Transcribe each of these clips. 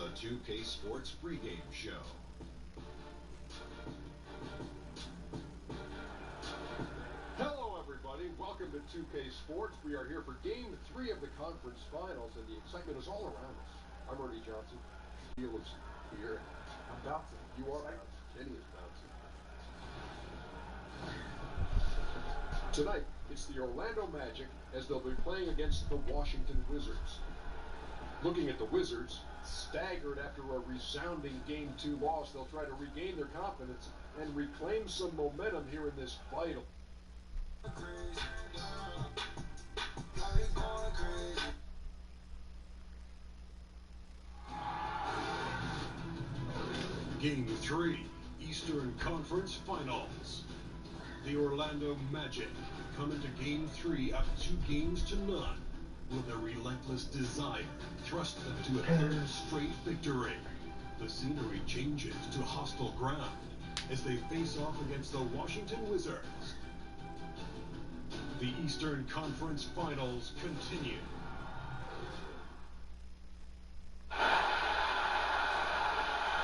the 2K Sports pregame show. Hello, everybody. Welcome to 2K Sports. We are here for Game 3 of the conference finals, and the excitement is all around us. I'm Ernie Johnson. Neil is here. I'm bouncing. You are bouncing. Kenny is bouncing. Tonight, it's the Orlando Magic as they'll be playing against the Washington Wizards. Looking at the Wizards, staggered after a resounding Game 2 loss, they'll try to regain their confidence and reclaim some momentum here in this vital. Game 3, Eastern Conference Finals. The Orlando Magic come into Game 3 up 2 games to none, with a relentless desire thrust them to a third straight victory. The scenery changes to hostile ground as they face off against the Washington Wizards. The Eastern Conference Finals continue. The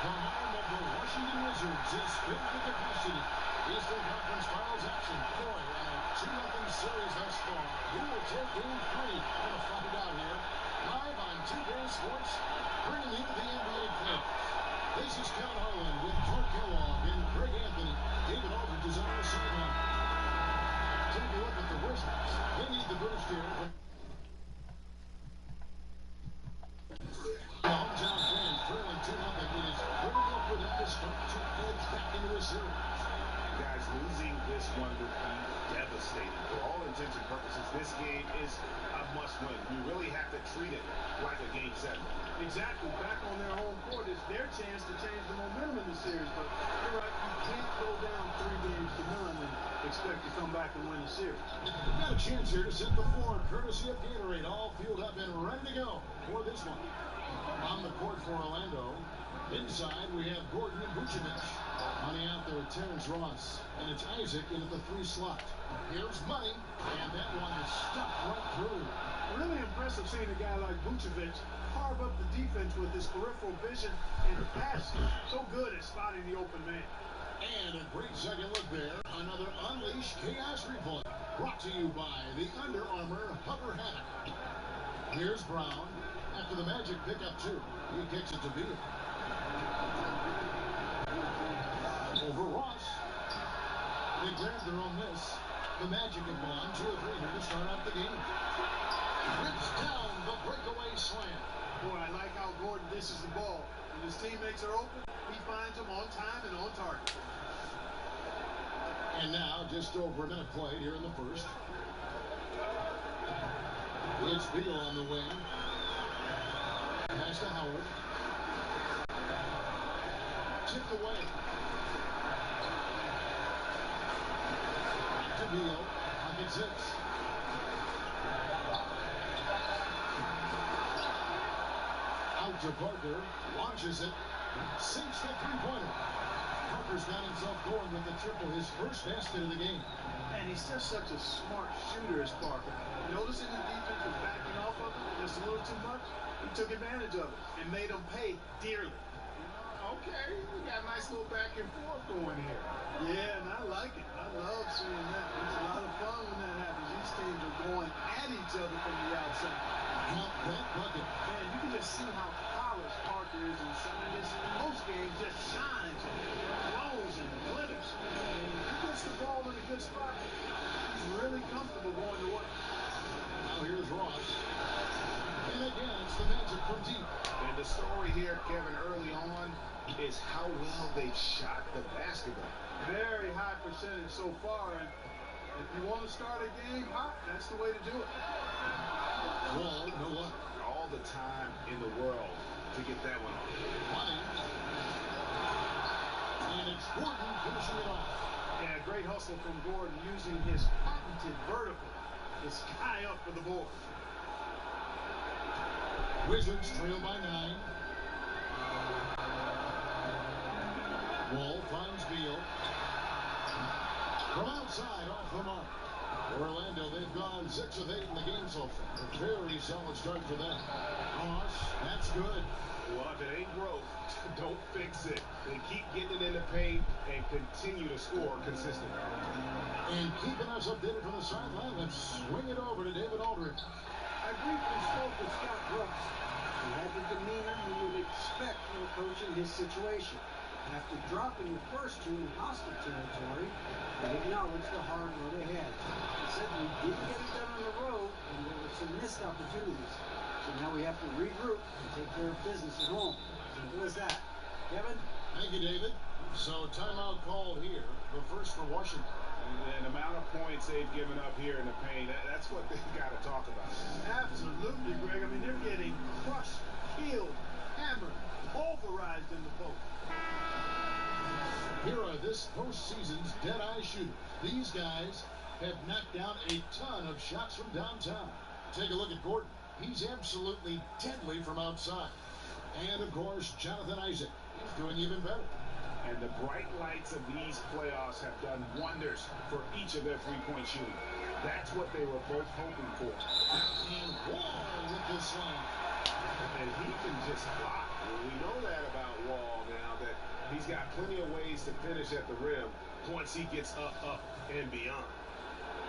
home of the Washington Wizards is filled with capacity. Eastern Conference Finals action. Boy, on a 2-0 series thus far. Who will take Game 3? We're going to find out here. Live on 2K Sports, bringing you the NBA playoffs. This is Kevin Harlan with Clark Kellogg and Craig Anthony. David Aldridge is on the sideline. Take a look at the Wizards. They need the boost here. The hometown fans trailing 2-0. It is critical for them to start to edge back into the series. Guys, losing this one would be devastating. For all intents and purposes, this game is a must-win. You really have to treat it like a Game 7. Exactly. Back on their home court is their chance to change the momentum in the series. But you're right, you can't go down 3 games to none and expect to come back and win the series. We've got a chance here to set the floor, courtesy of Gatorade, all fueled up and ready to go for this one. On the court for Orlando. Inside, we have Gordon and Vucevic. On the out there, Terrence Ross. And it's Isaac in at the 3 slot. Here's Money. And that one is stuck right through. Really impressive seeing a guy like Vucevic carve up the defense with his peripheral vision and passing. So good at spotting the open man. And a great second look there. Another Unleash Chaos replay. Brought to you by the Under Armour Hover Hammock. Here's Brown. After the Magic pick up 2, he kicks it to Beal. Over Ross. They grabbed their own miss. The Magic have gone 2 or 3 here to start out the game. Rips down the breakaway slam. Boy, I like how Gordon dishes the ball. When his teammates are open, he finds them on time and on target. And now, just over a minute played here in the first. It's Beal on the wing. Pass to Howard. Tipped away. Back to Beal. Pocket 6. Out to Parker. Launches it. Sinks the 3-pointer. Parker's got himself going with the triple, his first basket of the game. And he's just such a smart shooter as Parker. Noticing the defense was backing off of him just a little too much, he took advantage of it and made them pay dearly. Okay, we got a nice little back and forth going here. Yeah, and I like it. I love seeing that. It's a lot of fun when that happens. These teams are going at each other from the outside. Count that bucket. Man, you can just see how polished Parker is inside. His post game just shines and glows and glitters. And he gets the ball in a good spot. He's really comfortable going to work. Now here's Ross. And again, it's the Magic from deep. And the story here, Kevin, early on, is how well they've shot the basketball. Very high percentage so far. And if you want to start a game hot, that's the way to do it. Wall, no luck. All the time in the world to get that one. Money. And it's Gordon finishing it off. Yeah, great hustle from Gordon using his patented vertical to sky up for the board. Wizards trail by 9. Wall finds Beal. From outside, off the mark. Orlando, they've gone 6 of 8 in the game so far. A very solid start for them. Ross, that's good. Well, if it ain't broke, don't fix it. They keep getting it in the paint and continue to score consistently. And keeping us updated from the sideline, let's swing it over to David Aldridge. I briefly spoke with Scott Brooks. He had the demeanor you would expect from a coach in his situation. After dropping the first two in hostile territory, he acknowledged the hard road ahead. He said we didn't get it done on the road, and there were some missed opportunities. So now we have to regroup and take care of business at home. Simple as that. Kevin? Thank you, David. So timeout called here, the first for Washington. And the amount of points they've given up here in the paint, that's what they've got to talk about. Absolutely, Greg. I mean, they're getting crushed, killed, hammered, pulverized in the post. Here are this postseason's dead-eye shooters. These guys have knocked down a ton of shots from downtown. Take a look at Gordon. He's absolutely deadly from outside. And, of course, Jonathan Isaac. He's doing even better. And the bright lights of these playoffs have done wonders for each of their three-point shooting. That's what they were both hoping for. And Wall with this slam. And he can just block. We know that about Wall now, that he's got plenty of ways to finish at the rim once he gets up, and beyond.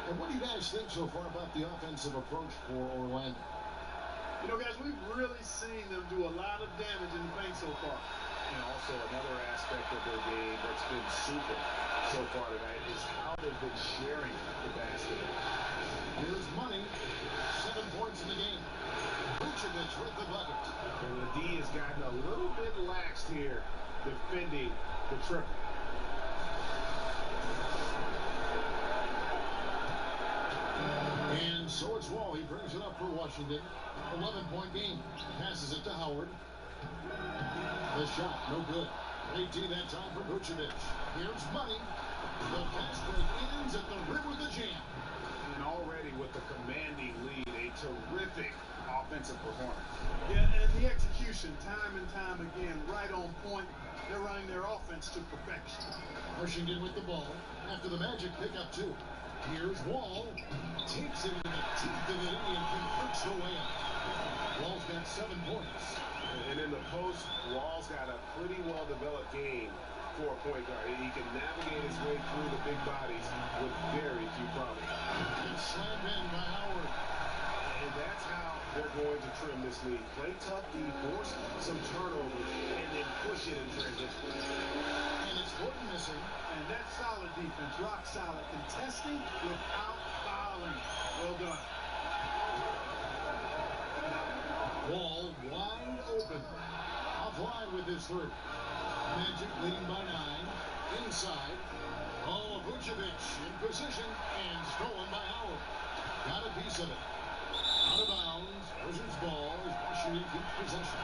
And what do you guys think so far about the offensive approach for Orlando? You know, guys, we've really seen them do a lot of damage in the paint so far. And also another aspect of their game that's been super so far tonight is how they've been sharing the basketball. Here's Money. 7 points in the game. Vucevic with the bucket. And the D has gotten a little bit laxed here defending the triple. And so it's Wall. He brings it up for Washington. 11-point game. Passes it to Howard. The shot, no good. Great D that time for Vucevic. Here's Money. The fast break ends at the rim with the jam. And already with the commanding lead, a terrific offensive performance. Yeah, and the execution, time and time again, right on point. They're running their offense to perfection. Washington with the ball. After the Magic pick up 2. Here's Wall. Takes it into the teeth of it and converts the way up. Wall's got 7 points. And in the post, Wall's got a pretty well-developed game for a point guard. He can navigate his way through the big bodies with very few problems. It's slammed in by Howard. And that's how they're going to trim this lead. Play tough, force some turnovers, and then push it in transition. And it's Gordon missing. And that's solid defense, rock solid. Contesting without fouling. Well done. Wall wide open. Offline with his 3. Magic leading by 9. Inside. Oh, Vucevic in position and stolen by Howard. Got a piece of it. Out of bounds. Wizards ball as Washington keeps possession.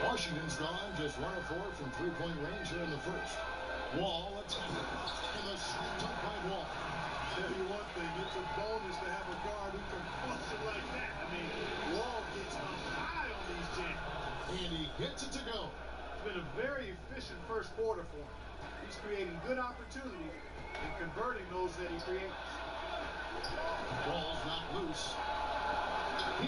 Washington's gone just 1 of 4 from 3-point range here in the first. Wall attacking. And the sweep up by Wall. Tell you one thing, it's a bonus to have a guard who can function like that. I mean, Wall gets up high on these jams. And he gets it to go. It's been a very efficient first quarter for him. He's creating good opportunities and converting those that he creates. Ball's not loose.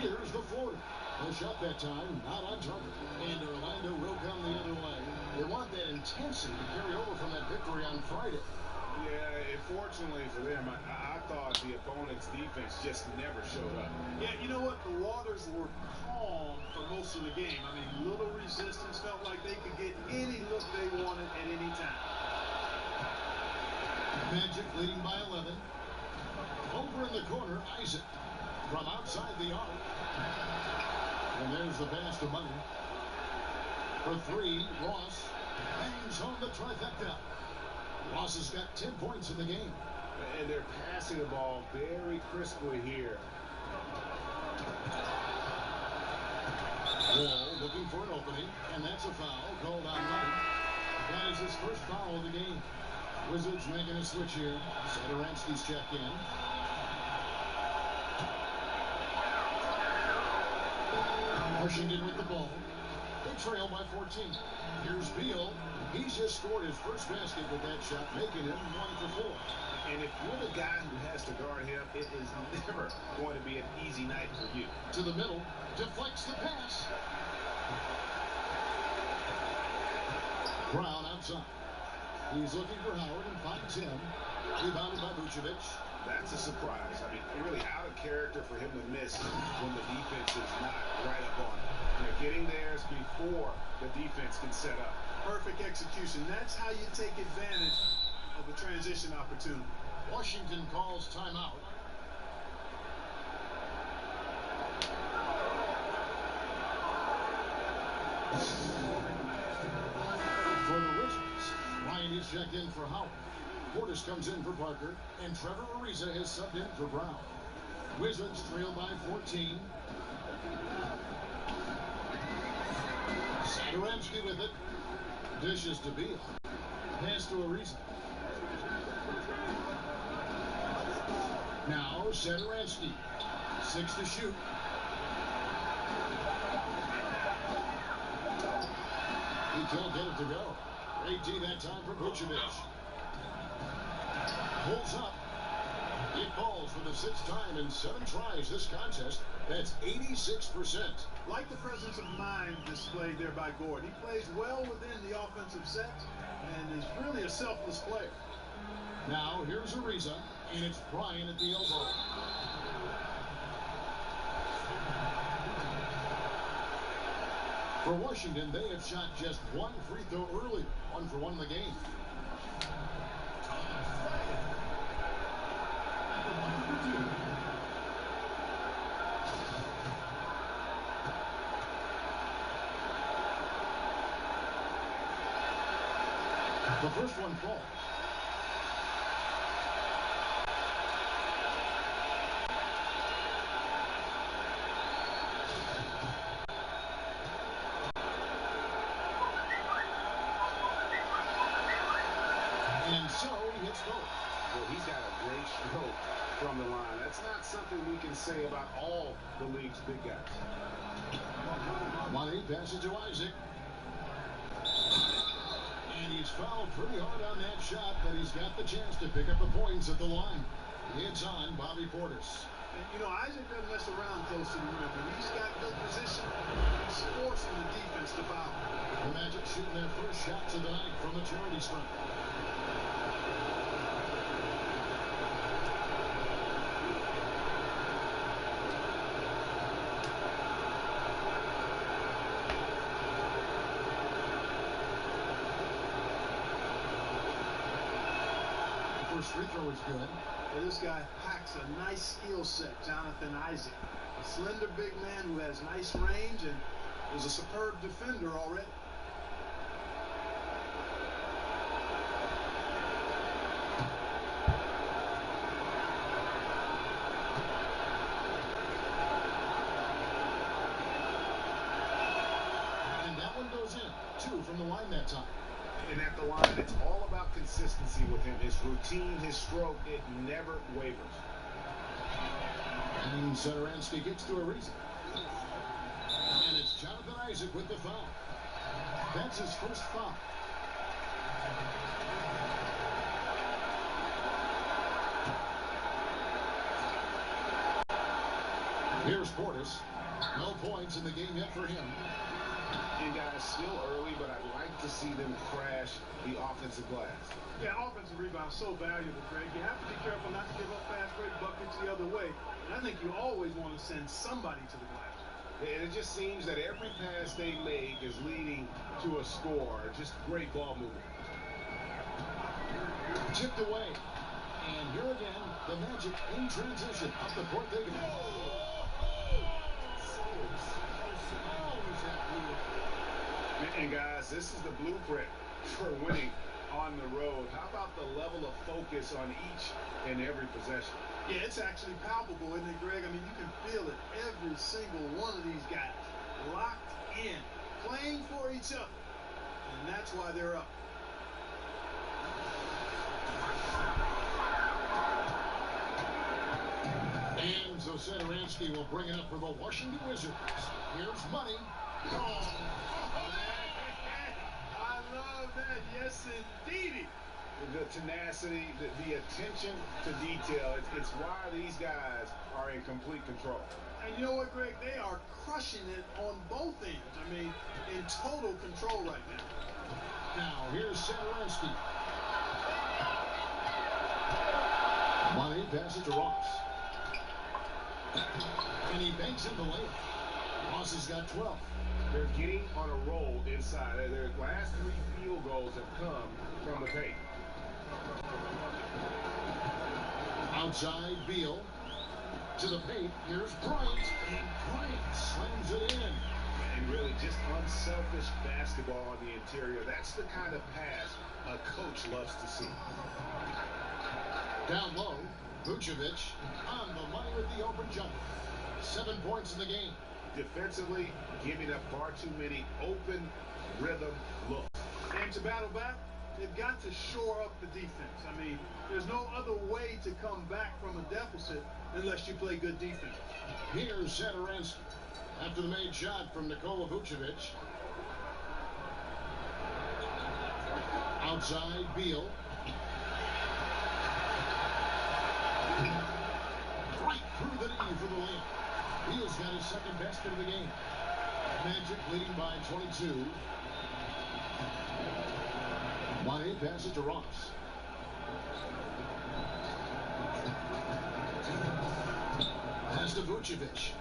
Here's the floater. The shot that time, not on target. And Orlando will come the other way. They want that intensity to carry over from that victory on Friday. Yeah, fortunately for them, I thought the opponent's defense just never showed up. Yeah, you know what? The waters were calm for most of the game. I mean, little resistance, felt like they could get any look they wanted at any time. Magic leading by 11. Over in the corner, Isaac. From outside the arc. And there's the pass to Money. For 3, Ross bangs home the trifecta. Ross has got 10 points in the game. And they're passing the ball very crisply here. Wall looking for an opening, and that's a foul called on Money. That is his first foul of the game. Wizards making a switch here. Satoransky's checked in. Washington with the ball. They trail by 14. Here's Beal. He's just scored his first basket with that shot, making him 1 for 4. And if you're the guy who has to guard him, it is never going to be an easy night for you. To the middle, deflects the pass. Brown outside. He's looking for Howard and finds him. Rebounded by Vucevic. That's a surprise. I mean, really out of character for him to miss when the defense is not right up on him. Getting there is before the defense can set up. Perfect execution. That's how you take advantage of a transition opportunity. Washington calls timeout. For the Wizards, Ryan is checked in for Howard. Portis comes in for Parker, and Trevor Ariza has subbed in for Brown. Wizards trail by 14. Satoransky with it. Dishes to Beal. Pass to Ariza. Now Satoransky. 6 to shoot. He can't get it to go. Great D that time for Vucevic. Pulls up. It falls for the 6th time in 7 tries this contest. That's 86%. Like the presence of mind displayed there by Gordon. He plays well within the offensive set and is really a selfless player. Now here's Ariza, and it's Bryant at the elbow. For Washington, they have shot just 1 free throw earlier. 1 for 1 in the game. The first one falls. And so he hits both. Well, he's got a great stroke from the line. That's not something we can say about all the league's big guys. Money passes to Isaac. And he's fouled pretty hard on that shot, but he's got the chance to pick up the points at the line. It's on Bobby Portis. And, you know, Isaac doesn't mess around close to the rim. When he's got good position, he's forcing the defense to foul. The Magic shooting their first shots of the night from the charity stripe. First free throw is good. Well, this guy packs a nice skill set, Jonathan Isaac. A slender big man who has nice range and is a superb defender already. And that one goes in. 2 from the line that time. And at the line, it's all about consistency with him. His routine, his stroke, it never wavers. And Satoransky gets to Ariza. And it's Jonathan Isaac with the foul. That's his first foul. Here's Portis. No points in the game yet for him. And guys, still early, but I'd like to see them crash the offensive glass. Yeah, offensive rebound so valuable, Craig. You have to be careful not to give up fast break buckets the other way. And I think you always want to send somebody to the glass. And it just seems that every pass they make is leading to a score. Just great ball movement. Chipped away. And here again, the Magic in transition. Up the court they go. And guys, this is the blueprint for winning on the road. How about the level of focus on each and every possession? Yeah, it's actually palpable, isn't it, Greg? I mean, you can feel it. Every single one of these guys locked in, playing for each other. And that's why they're up. And so Satoransky will bring it up for the Washington Wizards. Here's Money. I love that. Yes, indeedy. The tenacity, the attention to detail, it's why these guys are in complete control. And you know what, Greg? They are crushing it on both ends. I mean, in total control right now. Now, here's Satoransky. Money passes to Ross. And he banks in the lane. Ross has got 12. They're getting on a roll inside. Their last 3 field goals have come from the paint. Outside, Beal. To the paint. Here's Bryant. And Bryant slams it in. And really just unselfish basketball on the interior. That's the kind of pass a coach loves to see. Down low, Vucevic on the money with the open jumper. 7 points in the game. Defensively, giving up far too many open rhythm looks. And to battle back, they've got to shore up the defense. I mean, there's no other way to come back from a deficit unless you play good defense. Here's Satoransky after the made shot from Nikola Vucevic. Outside, Beal. Right through the knee for the layup. Beal's got his second basket of the game. Magic leading by 22. Money passes to Ross. Pass to Vucevic.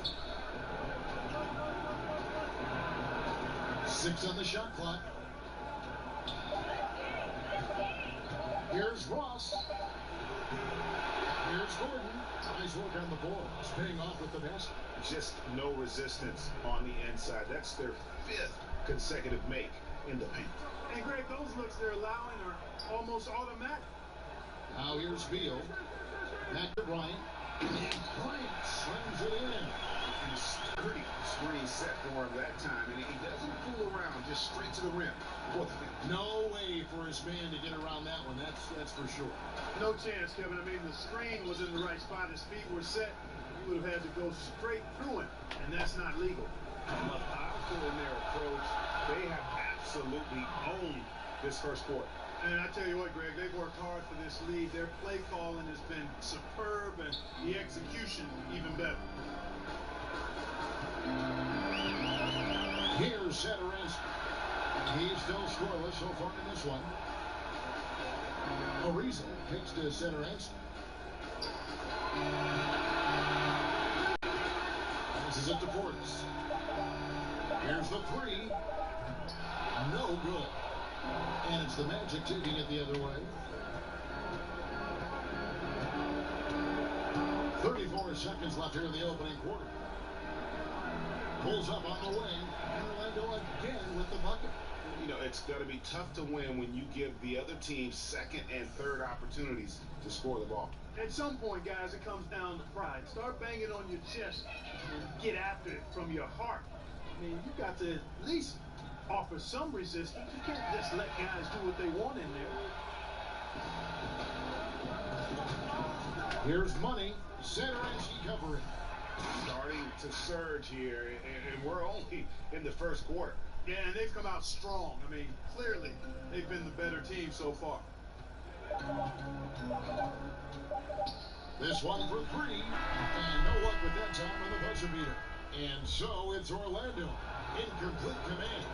6 on the shot clock. Here's Ross. Here's Gordon. Nice work on the board. It's paying off with the basket. Just no resistance on the inside. That's their 5th consecutive make in the paint. And Greg, those looks they're allowing are almost automatic. Now here's Beal. Back to Bryant. And Bryant slams it in. And a sturdy screen set for him that time. And he doesn't fool around, just straight to the rim. No way for his man to get around that one. That's for sure. No chance, Kevin. I mean, the screen was in the right spot. His feet were set. He would have had to go straight through it, and that's not legal. Methodical in their approach. They have absolutely owned this first quarter. And I tell you what, Greg, they've worked hard for this lead. Their play calling has been superb, and the execution even better. Here's Satoransky. He's still scoreless so far in this one. Ariza takes to Satoransky. This is it to Portis. Here's the 3. No good. And it's the Magic taking it the other way. 34 seconds left here in the opening quarter. Pulls up on the wing. And Orlando again with the bucket. You know, it's going to be tough to win when you give the other team second and third opportunities to score the ball. At some point, guys, it comes down to pride. Start banging on your chest and get after it from your heart. I mean, you got to at least offer some resistance. You can't just let guys do what they want in there. Here's money. Satoransky covering. Starting to surge here, and we're only in the first quarter. Yeah, and they've come out strong. I mean, clearly, they've been the better team so far. This one for 3. And no luck with that time on the buzzer beater. And so it's Orlando in complete command.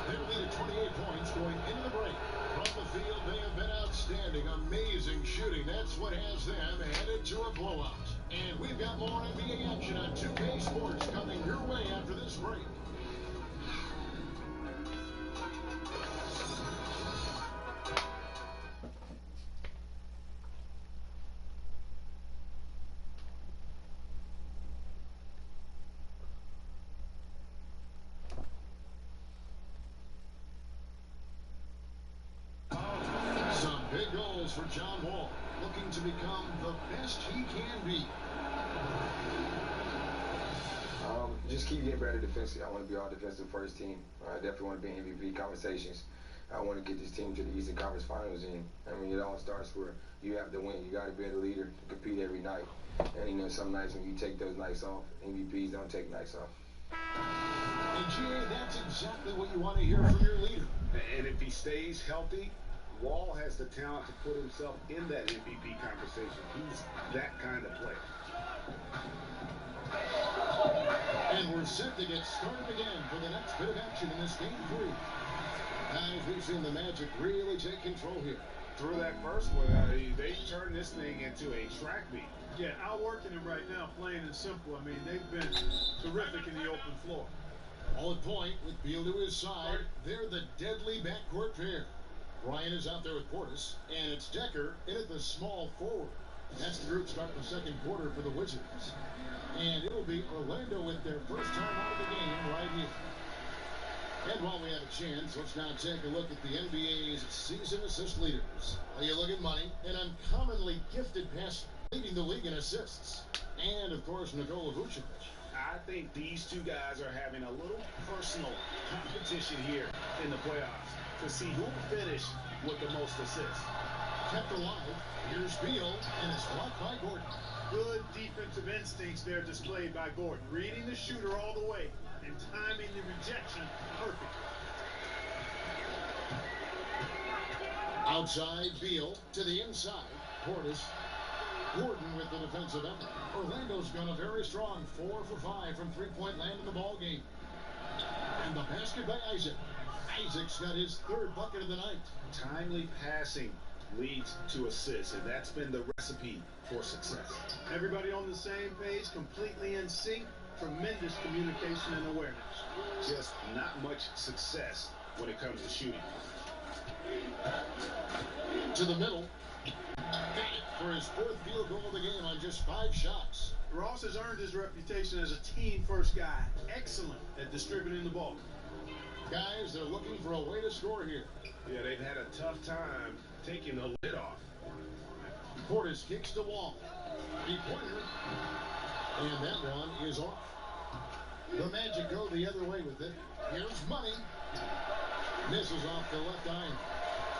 They lead at 28 points going into the break. From the field, they have been outstanding. Amazing shooting. That's what has them headed to a blowout. And we've got more NBA action on 2K Sports coming your way after this break. Some big goals for John Wall, looking to become the best he can be. Just keep getting better defensively. I want to be all defensive first team. I definitely want to be in MVP conversations. I want to get this team to the Eastern Conference Finals, and I mean, it all starts where you have to win. You got to be the leader to compete every night. And you know, some nights when you take those nights off, MVPs don't take nights off. And GA, that's exactly what you want to hear from your leader. And if he stays healthy, Wall has the talent to put himself in that MVP conversation. He's that kind of player. And we're set to get started again for the next bit of action in this game 3. Guys, we've seen the Magic really take control here. Through that first one, they turned this thing into a track meet. Yeah, outworking him right now, plain and simple. I mean, they've been terrific in the open floor. All at point with Beal to his side. They're the deadly backcourt pair. Bryant is out there with Portis, and it's Decker in at the small forward. That's the group start the second quarter for the Wizards. And it'll be Orlando with their first time out of the game right here. And while we have a chance, let's now take a look at the NBA's season assist leaders. Well, you look at money, an uncommonly gifted passer, leading the league in assists. And, of course, Nikola Vucevic. I think these two guys are having a little personal competition here in the playoffs to see who will finish with the most assists. Kept alive, here's Beal, and it's blocked by Gordon. Good defensive instincts there displayed by Gordon. Reading the shooter all the way and timing the rejection perfectly. Outside, Beal to the inside. Portis. Gordon with the defensive effort. Orlando's gone a very strong 4 for 5 from three-point land in the ball game. And the basket by Isaac. Isaac's got his third bucket of the night. Timely passing leads to assists, and that's been the recipe for success. Everybody on the same page, completely in sync. Tremendous communication and awareness. Just not much success when it comes to shooting. To the middle. For his fourth field goal of the game on just 5 shots. Ross has earned his reputation as a team-first guy. Excellent at distributing the ball. Guys, they're looking for a way to score here. Yeah, they've had a tough time taking the lid off. Portis kicks the wall. Three-pointer. And that one is off. The Magic go the other way with it. Here's money. Misses off the left eye.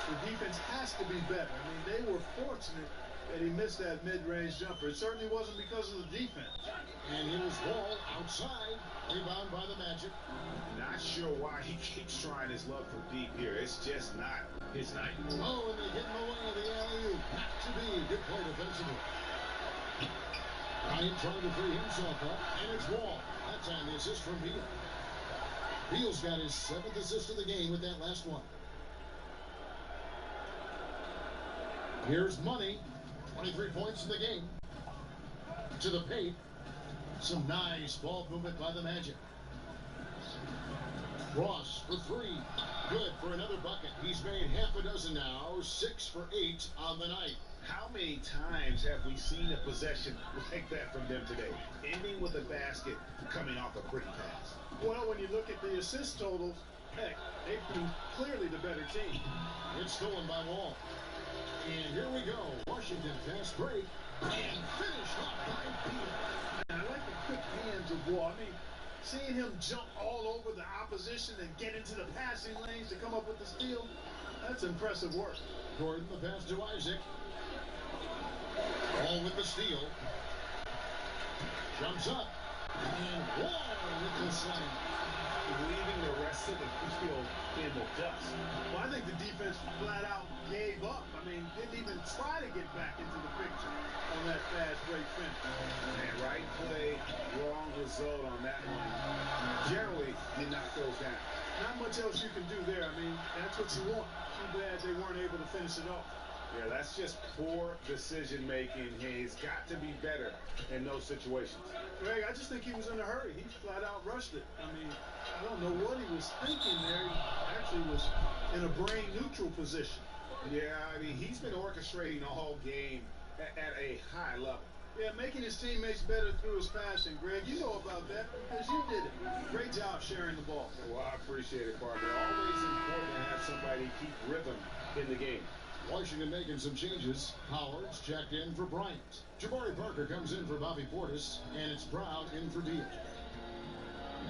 The defense has to be better. I mean, they were fortunate that he missed that mid-range jumper. It certainly wasn't because of the defense. And here's Wall outside. Rebound by the Magic. Not sure why he keeps trying his luck from deep here. It's just not his night. Oh, and they get in the way of the alley-oop. Not to be. Good play defensively. Bryant trying to free himself up. And it's Wall. That time the assist from Beal. Beal's got his 7th assist of the game with that last one. Here's money. 23 points in the game. To the paint. Some nice ball movement by the Magic. Ross for 3. Good for another bucket. He's made half a dozen now. 6 for 8 on the night. How many times have we seen a possession like that from them today? Ending with a basket, coming off a pretty pass. Well, when you look at the assist totals, heck, they've been clearly the better team. It's stolen by Wall. And here we go. Washington fast break. And finished off by Beal. I like the quick hands of Wall. I mean, seeing him jump all over the opposition and get into the passing lanes to come up with the steal, that's impressive work. Gordon the pass to Isaac. Wall with the steal. Jumps up. And Wall with the slam. Leaving the rest of the field in the dust. Well, I think the defense flat out gave up. I mean, didn't even try to get back into the picture on that fast break finish. And right play, wrong result on that one. Generally, did not goes down. Not much else you can do there. I mean, that's what you want. Too bad they weren't able to finish it off. Yeah, that's just poor decision making. He's got to be better in those situations. Greg, I just think he was in a hurry. He flat out rushed it. I mean, I don't know what he was thinking there. He actually was in a brain neutral position. Yeah, I mean, he's been orchestrating the whole game at a high level. Yeah, making his teammates better through his passing. Greg, you know about that because you did it. Great job sharing the ball. Well, I appreciate it, partner. Always important to have somebody keep rhythm in the game. Washington making some changes. Howard's checked in for Bryant. Jabari Parker comes in for Bobby Portis, and it's Brown in for Beal.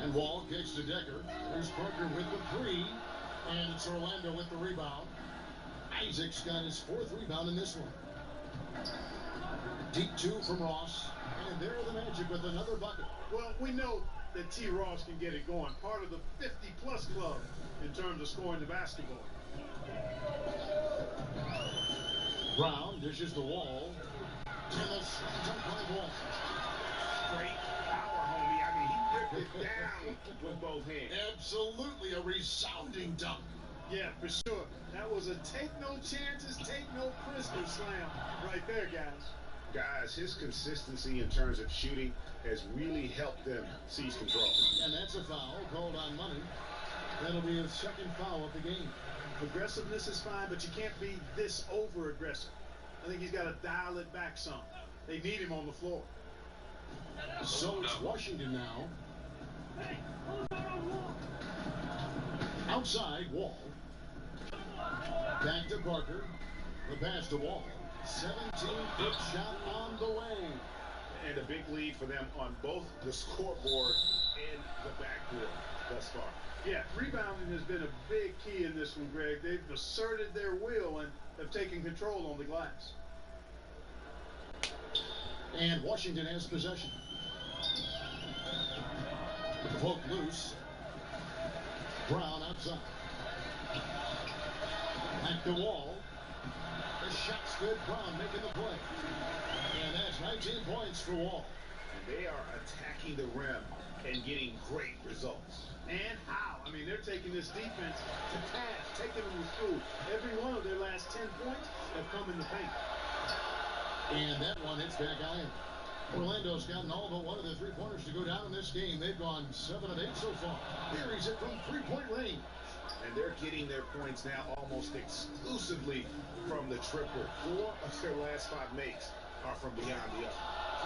And Wall kicks to Decker. There's Parker with the 3, and it's Orlando with the rebound. Isaac's got his 4th rebound in this one. Deep 2 from Ross, and there are the Magic with another bucket. Well, we know that T. Ross can get it going. Part of the 50-plus club in terms of scoring the basketball. Brown dishes the wall. And the slam dunk ball. Great power, homie. I mean, he ripped it down with both hands. Absolutely a resounding dunk. Yeah, for sure. That was a take no chances, take no prisoners slam right there, guys. Guys, his consistency in terms of shooting has really helped them seize control. And that's a foul called on Money. That'll be his second foul of the game. Aggressiveness is fine, but you can't be this over-aggressive. I think he's got to dial it back some. They need him on the floor. So it's Washington now. Outside, Wall. Back to Parker. The pass to Wall. 17-foot shot on the way. And a big lead for them on both the scoreboard and the backboard thus far. Yeah, rebounding has been a big key in this one, Greg. They've asserted their will and have taken control on the glass. And Washington has possession. Poke loose. Brown outside. Back to Wall. The shot's good. Brown making the play. And that's 19 points for Wall. And they are attacking the rim and getting great results. And how? I mean, they're taking this defense to task, taking them to school. Every one of their last 10 points have come in the paint. And that one hits back iron. Orlando's gotten all but one of the three-pointers to go down in this game. They've gone 7 of 8 so far. Buries it from three-point range. And they're getting their points now almost exclusively from the triple. 4 of their last 5 makes are from beyond the arc.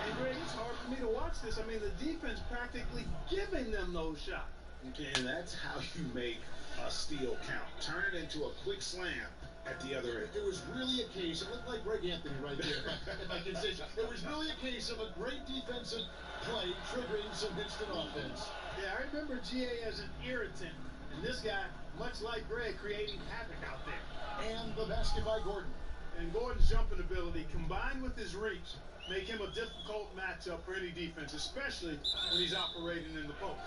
And Greg, it's hard for me to watch this. I mean, the defense practically giving them those shots. Okay, and that's how you make a steal count. Turn it into a quick slam at the other end. It was really a case, it looked like Greg Anthony right there, if I can say so. It was really a case of a great defensive play triggering some instant offense. Yeah, I remember GA as an irritant, and this guy, much like Greg, creating havoc out there. And the basket by Gordon. And Gordon's jumping ability, combined with his reach, make him a difficult matchup for any defense, especially when he's operating in the post.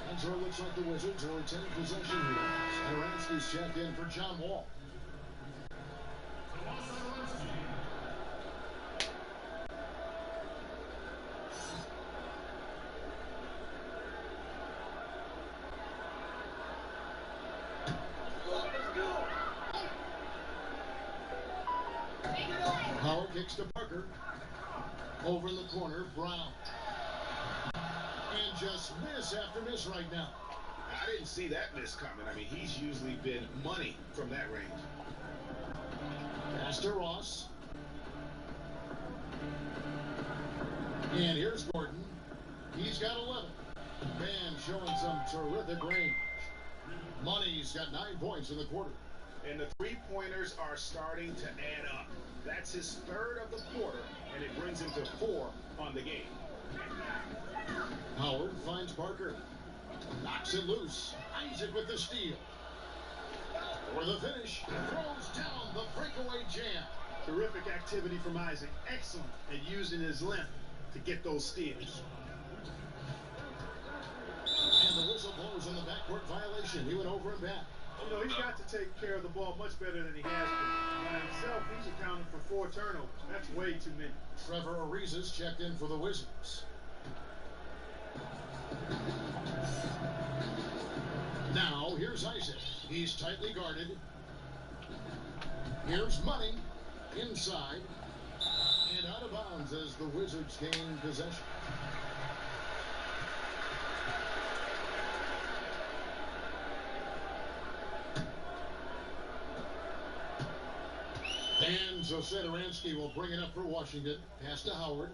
And so it looks like the Wizards are retaining possession here. Aransky's checked in for John Wall. Howard kicks to Parker. Over in the corner, Brown. And just miss after miss right now. I didn't see that miss coming. I mean, he's usually been money from that range. Pass to Ross. And here's Gordon. He's got 11. Man showing some terrific range. Money's got 9 points in the quarter. And the three-pointers are starting to add up. That's his third of the quarter, and it brings him to 4 on the game. Howard finds Parker. Knocks it loose. Isaac with the steal. For the finish, throws down the breakaway jam. Terrific activity from Isaac. Excellent at using his length to get those steals. And the whistle blows on the backcourt violation. He went over and back. You know, he's got to take care of the ball much better than he has been. By himself, he's accounted for 4 turnovers. That's way too many. Trevor Ariza's checked in for the Wizards. Now, here's Isaac. He's tightly guarded. Here's Money. Inside. And out of bounds as the Wizards gain possession. And so Sadaransky will bring it up for Washington. Pass to Howard.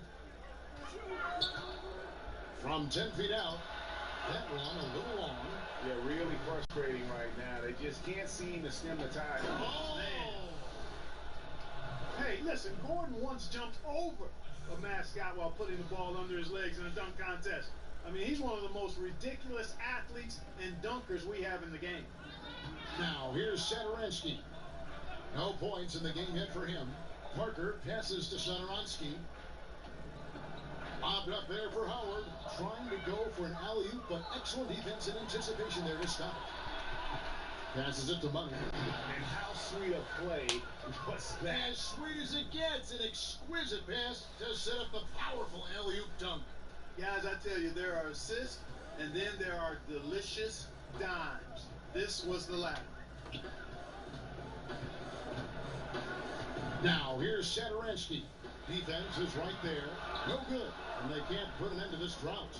From 10 feet out. That one a little long. Yeah, really frustrating right now. They just can't seem to stem the tide. Oh, man. Hey, listen, Gordon once jumped over a mascot while putting the ball under his legs in a dunk contest. I mean, he's one of the most ridiculous athletes and dunkers we have in the game. Now, here's Sadaransky. No points in the game yet for him. Parker passes to Sadaransky. Lobbed up there for Howard. trying to go for an alley-oop, but excellent defense and anticipation there to stop it. Passes it to Money. And how sweet a play was that? As sweet as it gets, an exquisite pass to set up the powerful alley-oop dunk. Guys, I tell you, there are assists, and then there are delicious dimes. This was the latter. Now, here's Satoransky. Defense is right there. No good. And they can't put an end to this drought.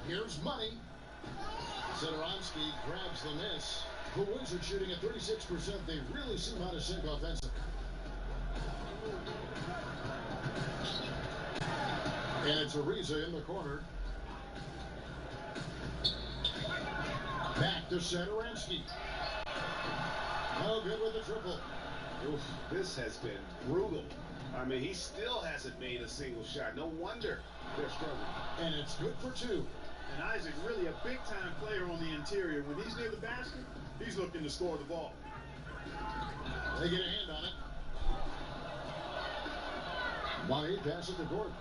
Here's Money. Satoransky grabs the miss. The Wizards shooting at 36%. They really seem out of sync offensively. And it's Ariza in the corner. Back to Satoransky. No good with the triple. Oof, this has been brutal. I mean, he still hasn't made a single shot. No wonder they're struggling. And it's good for two. And Isaac, really a big-time player on the interior. When he's near the basket, he's looking to score the ball. They get a hand on it. Money passes to Gordon.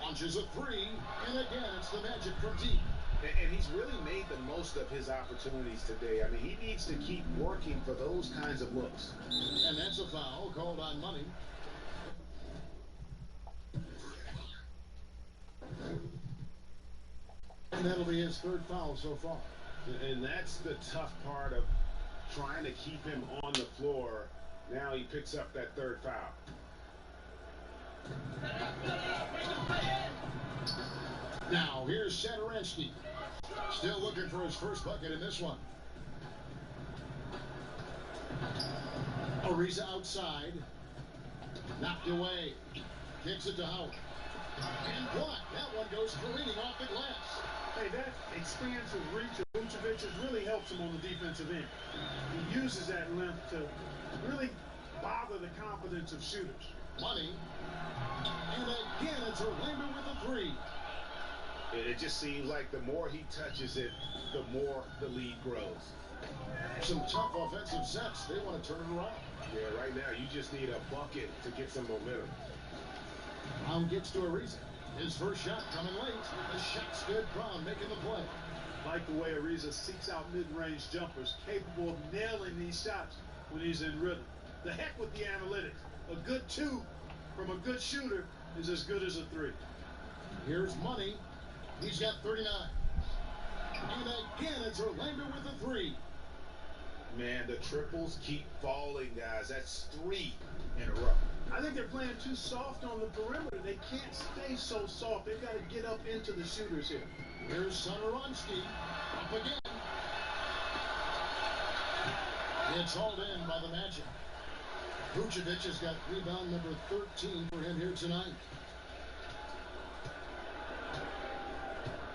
Launches a three. And again, it's the Magic from deep. And he's really made the most of his opportunities today. I mean, he needs to keep working for those kinds of looks. And that's a foul called on Money. And that'll be his third foul so far. And that's the tough part of trying to keep him on the floor. Now he picks up that third foul. Now, here's Satoransky. Still looking for his first bucket in this one. Ariza outside. Knocked away. Kicks it to Howard. And blocked. That one goes careening off the glass. Hey, that expansive reach of Vucevic really helps him on the defensive end. He uses that length to really bother the confidence of shooters. Money. And again, it's Orlando with a three. It just seems like the more he touches it, the more the lead grows. Some tough offensive sets. They want to turn it around. Yeah, right now you just need a bucket to get some momentum. Brown gets to Ariza. His first shot coming late. The shot's good. Brown making the play. Like the way Ariza seeks out mid-range jumpers, capable of nailing these shots when he's in rhythm. The heck with the analytics. A good two from a good shooter is as good as a three. Here's Money. He's got 39. And again, it's Orlando with a three. Man, the triples keep falling, guys. That's 3 in a row. I think they're playing too soft on the perimeter. They can't stay so soft. They've got to get up into the shooters here. Here's Satoransky. Up again. It's hauled in by the Magic. Vucevic has got rebound number 13 for him here tonight.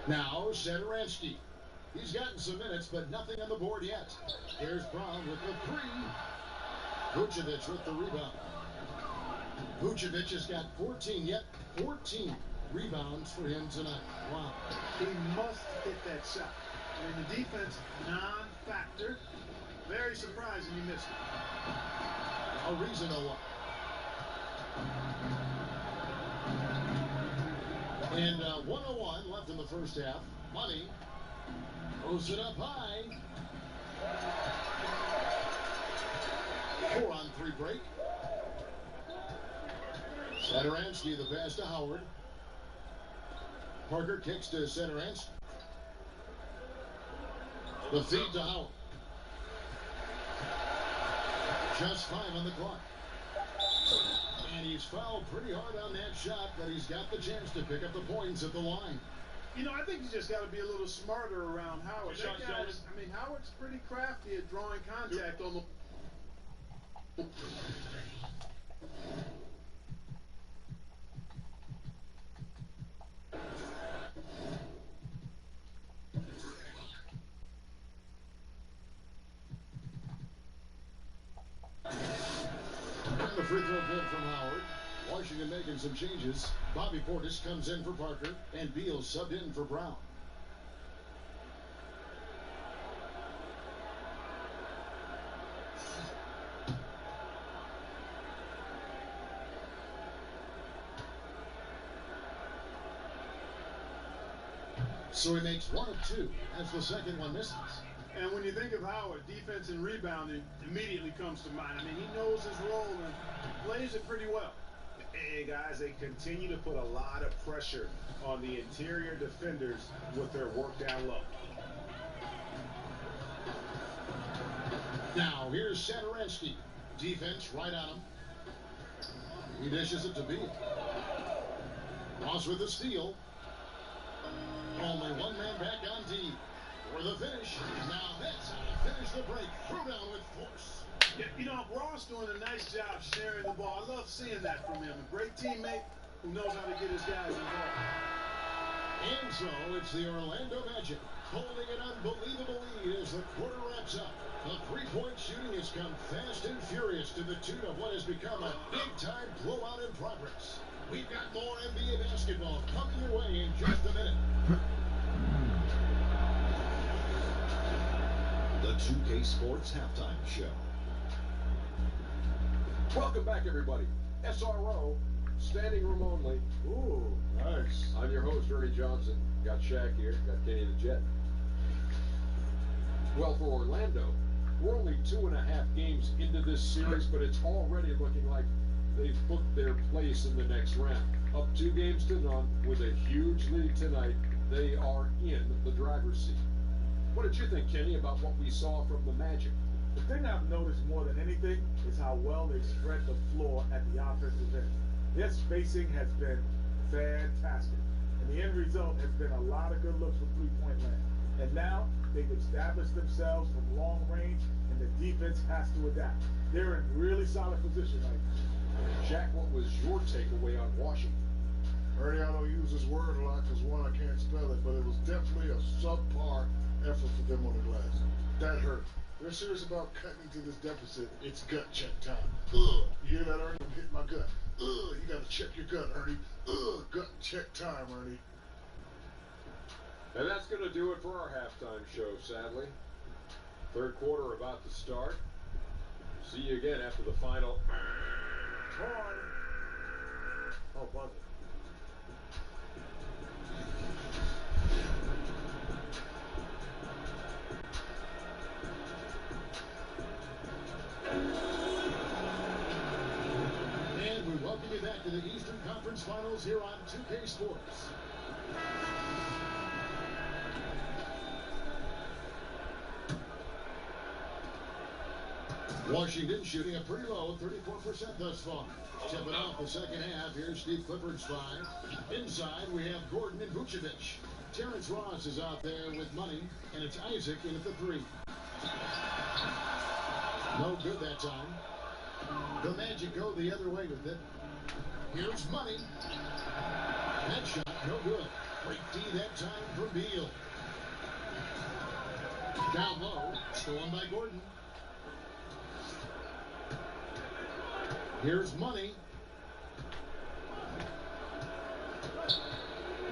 Now, Satoransky. He's gotten some minutes, but nothing on the board yet. Here's Brown with the three. Vucevic with the rebound. Vucevic has got 14 rebounds for him tonight. Wow. He must hit that shot. I mean, the defense, non-factor. Very surprising he missed it. A reason to what? And 101 left in the first half. Money throws it up high. 4-on-3 break. Satoransky, the pass to Howard. Parker kicks to Satoransky. The feed to Howard. Just 5 on the clock. And he's fouled pretty hard on that shot, but he's got the chance to pick up the points at the line. You know, I think he's just got to be a little smarter around Howard. That guy is, I mean, Howard's pretty crafty at drawing contact on the... The free throw good from Howard. Washington making some changes. Bobby Portis comes in for Parker, and Beal subbed in for Brown. So he makes 1 of 2 as the second one misses. And when you think of Howard, defense and rebounding immediately comes to mind. I mean, he knows his role and plays it pretty well. And guys, they continue to put a lot of pressure on the interior defenders with their work down low. Now here's Satoransky. Defense right on him. He dishes it to Beal. Ross with the steal. Only one man back on D. For the finish. Now that's how to finish the break. Throw down with force. Yeah, you know, Ross doing a nice job sharing the ball. I love seeing that from him. A great teammate who knows how to get his guys involved. And so it's the Orlando Magic holding an unbelievable lead as the quarter wraps up. The three-point shooting has come fast and furious to the tune of what has become a big-time blowout in progress. We've got more NBA basketball coming your way in just a minute. The 2K Sports Halftime Show. Welcome back, everybody. SRO, standing room only. Ooh, nice. I'm your host, Ernie Johnson. Got Shaq here, got Kenny the Jet. Well, for Orlando, we're only 2.5 games into this series, but it's already looking like they've booked their place in the next round. Up 2 games to none with a huge lead tonight, they are in the driver's seat. What did you think, Kenny, about what we saw from the Magic? The thing I've noticed more than anything is how well they spread the floor at the offensive end. Their spacing has been fantastic, and the end result has been a lot of good looks from three-point land. And now they've established themselves from long range, and the defense has to adapt. They're in really solid position right now. Jack, what was your takeaway on Washington? Ernie, I don't use this word a lot because, one, I can't spell it, but it was definitely a subpar effort for them on the glass. That hurt. They're serious about cutting into this deficit. It's gut check time. Ugh. You hear that, Ernie? I'm hitting my gut. Ugh. You got to check your gut, Ernie. Ugh. Gut check time, Ernie. And that's going to do it for our halftime show, sadly. Third quarter about to start. See you again after the final. Oh, buzzer. And we welcome you back to the Eastern Conference Finals here on 2K Sports. Washington shooting a pretty low 34% thus far. Tipping off the second half. Here's Steve Clifford's 5. Inside we have Gordon and Vucevic. Terrence Ross is out there with money, and it's Isaac in at the 3. No good that time. The Magic go the other way with it. Here's money. That shot, no good. Great D that time from Beal. Down low, stolen by Gordon. Here's money.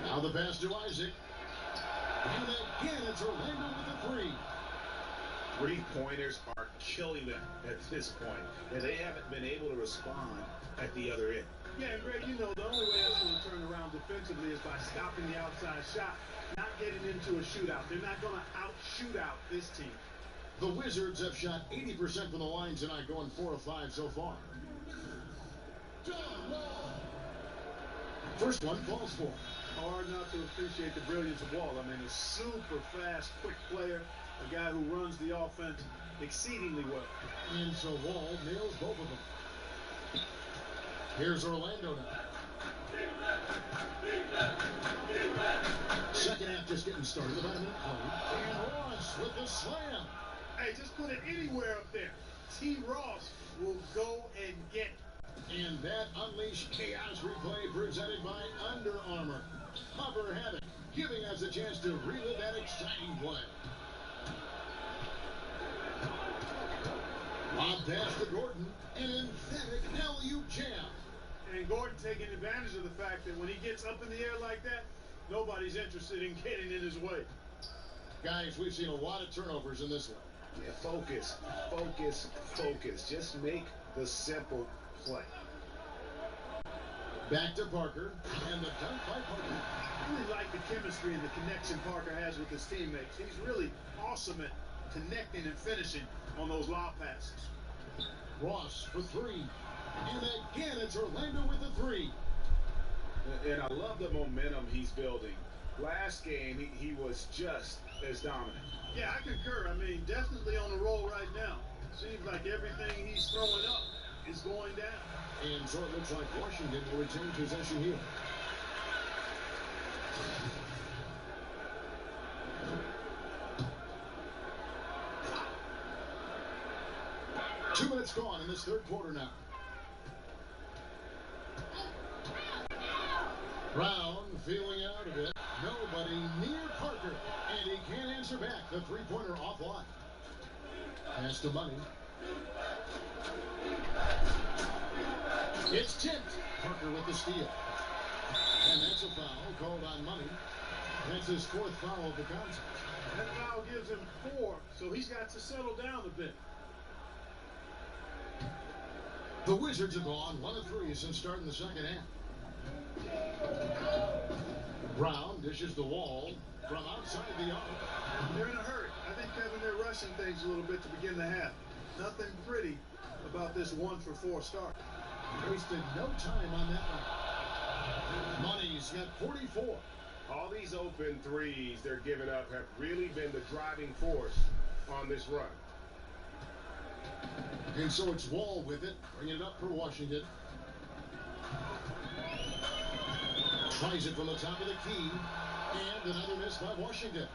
Now the pass to Isaac. And again, it's Orlando with the 3. Three-pointers are killing them at this point, and they haven't been able to respond at the other end. Yeah, and Greg, you know, the only way that's going to turn around defensively is by stopping the outside shot, not getting into a shootout. They're not going to out-shootout this team. The Wizards have shot 80% from the line tonight, going 4 of 5 so far. First one falls for. Hard not to appreciate the brilliance of Wall. I mean, a super fast, quick player, a guy who runs the offense exceedingly well. And so Wall nails both of them. Here's Orlando now. Second half just getting started. About a minute played. And Ross with the slam. Hey, just put it anywhere up there. T. Ross will go and get it. And that unleashed chaos replay presented by Under Armour. Hover Havoc, giving us a chance to relive that exciting play. Lob pass to Gordon, an emphatic alley-oop jam. And Gordon taking advantage of the fact that when he gets up in the air like that, nobody's interested in getting in his way. Guys, we've seen a lot of turnovers in this one. Yeah, focus, focus, focus. Just make the simple play. Back to Parker, and the dunk by Parker. I really like the chemistry and the connection Parker has with his teammates. He's really awesome at connecting and finishing on those lob passes. Ross for three. And again, it's Orlando with the three. And I love the momentum he's building. Last game, he was just as dominant. Yeah, I concur. I mean, definitely on the roll right now. Seems like everything he's throwing up is going down. And so it looks like Washington will retain possession here. Two minutes gone in this third quarter now. Brown feeling out of it. Nobody near Parker. And he can't answer back. The three-pointer offline. Pass to Money. It's tipped. Parker with the steal. And that's a foul called on Money. That's his fourth foul of the contest. That foul gives him 4, so he's got to settle down a bit. The Wizards have gone 1 of 3 since starting the second half. Brown dishes the wall from outside the arc. They're in a hurry. I think, Kevin, they're rushing things a little bit to begin the half. Nothing pretty about this 1-for-4 start. Wasted no time on that one. Money's got 44. All these open threes they're giving up have really been the driving force on this run. And so it's Wall with it, bringing it up for Washington. Tries it from the top of the key, and another miss by Washington.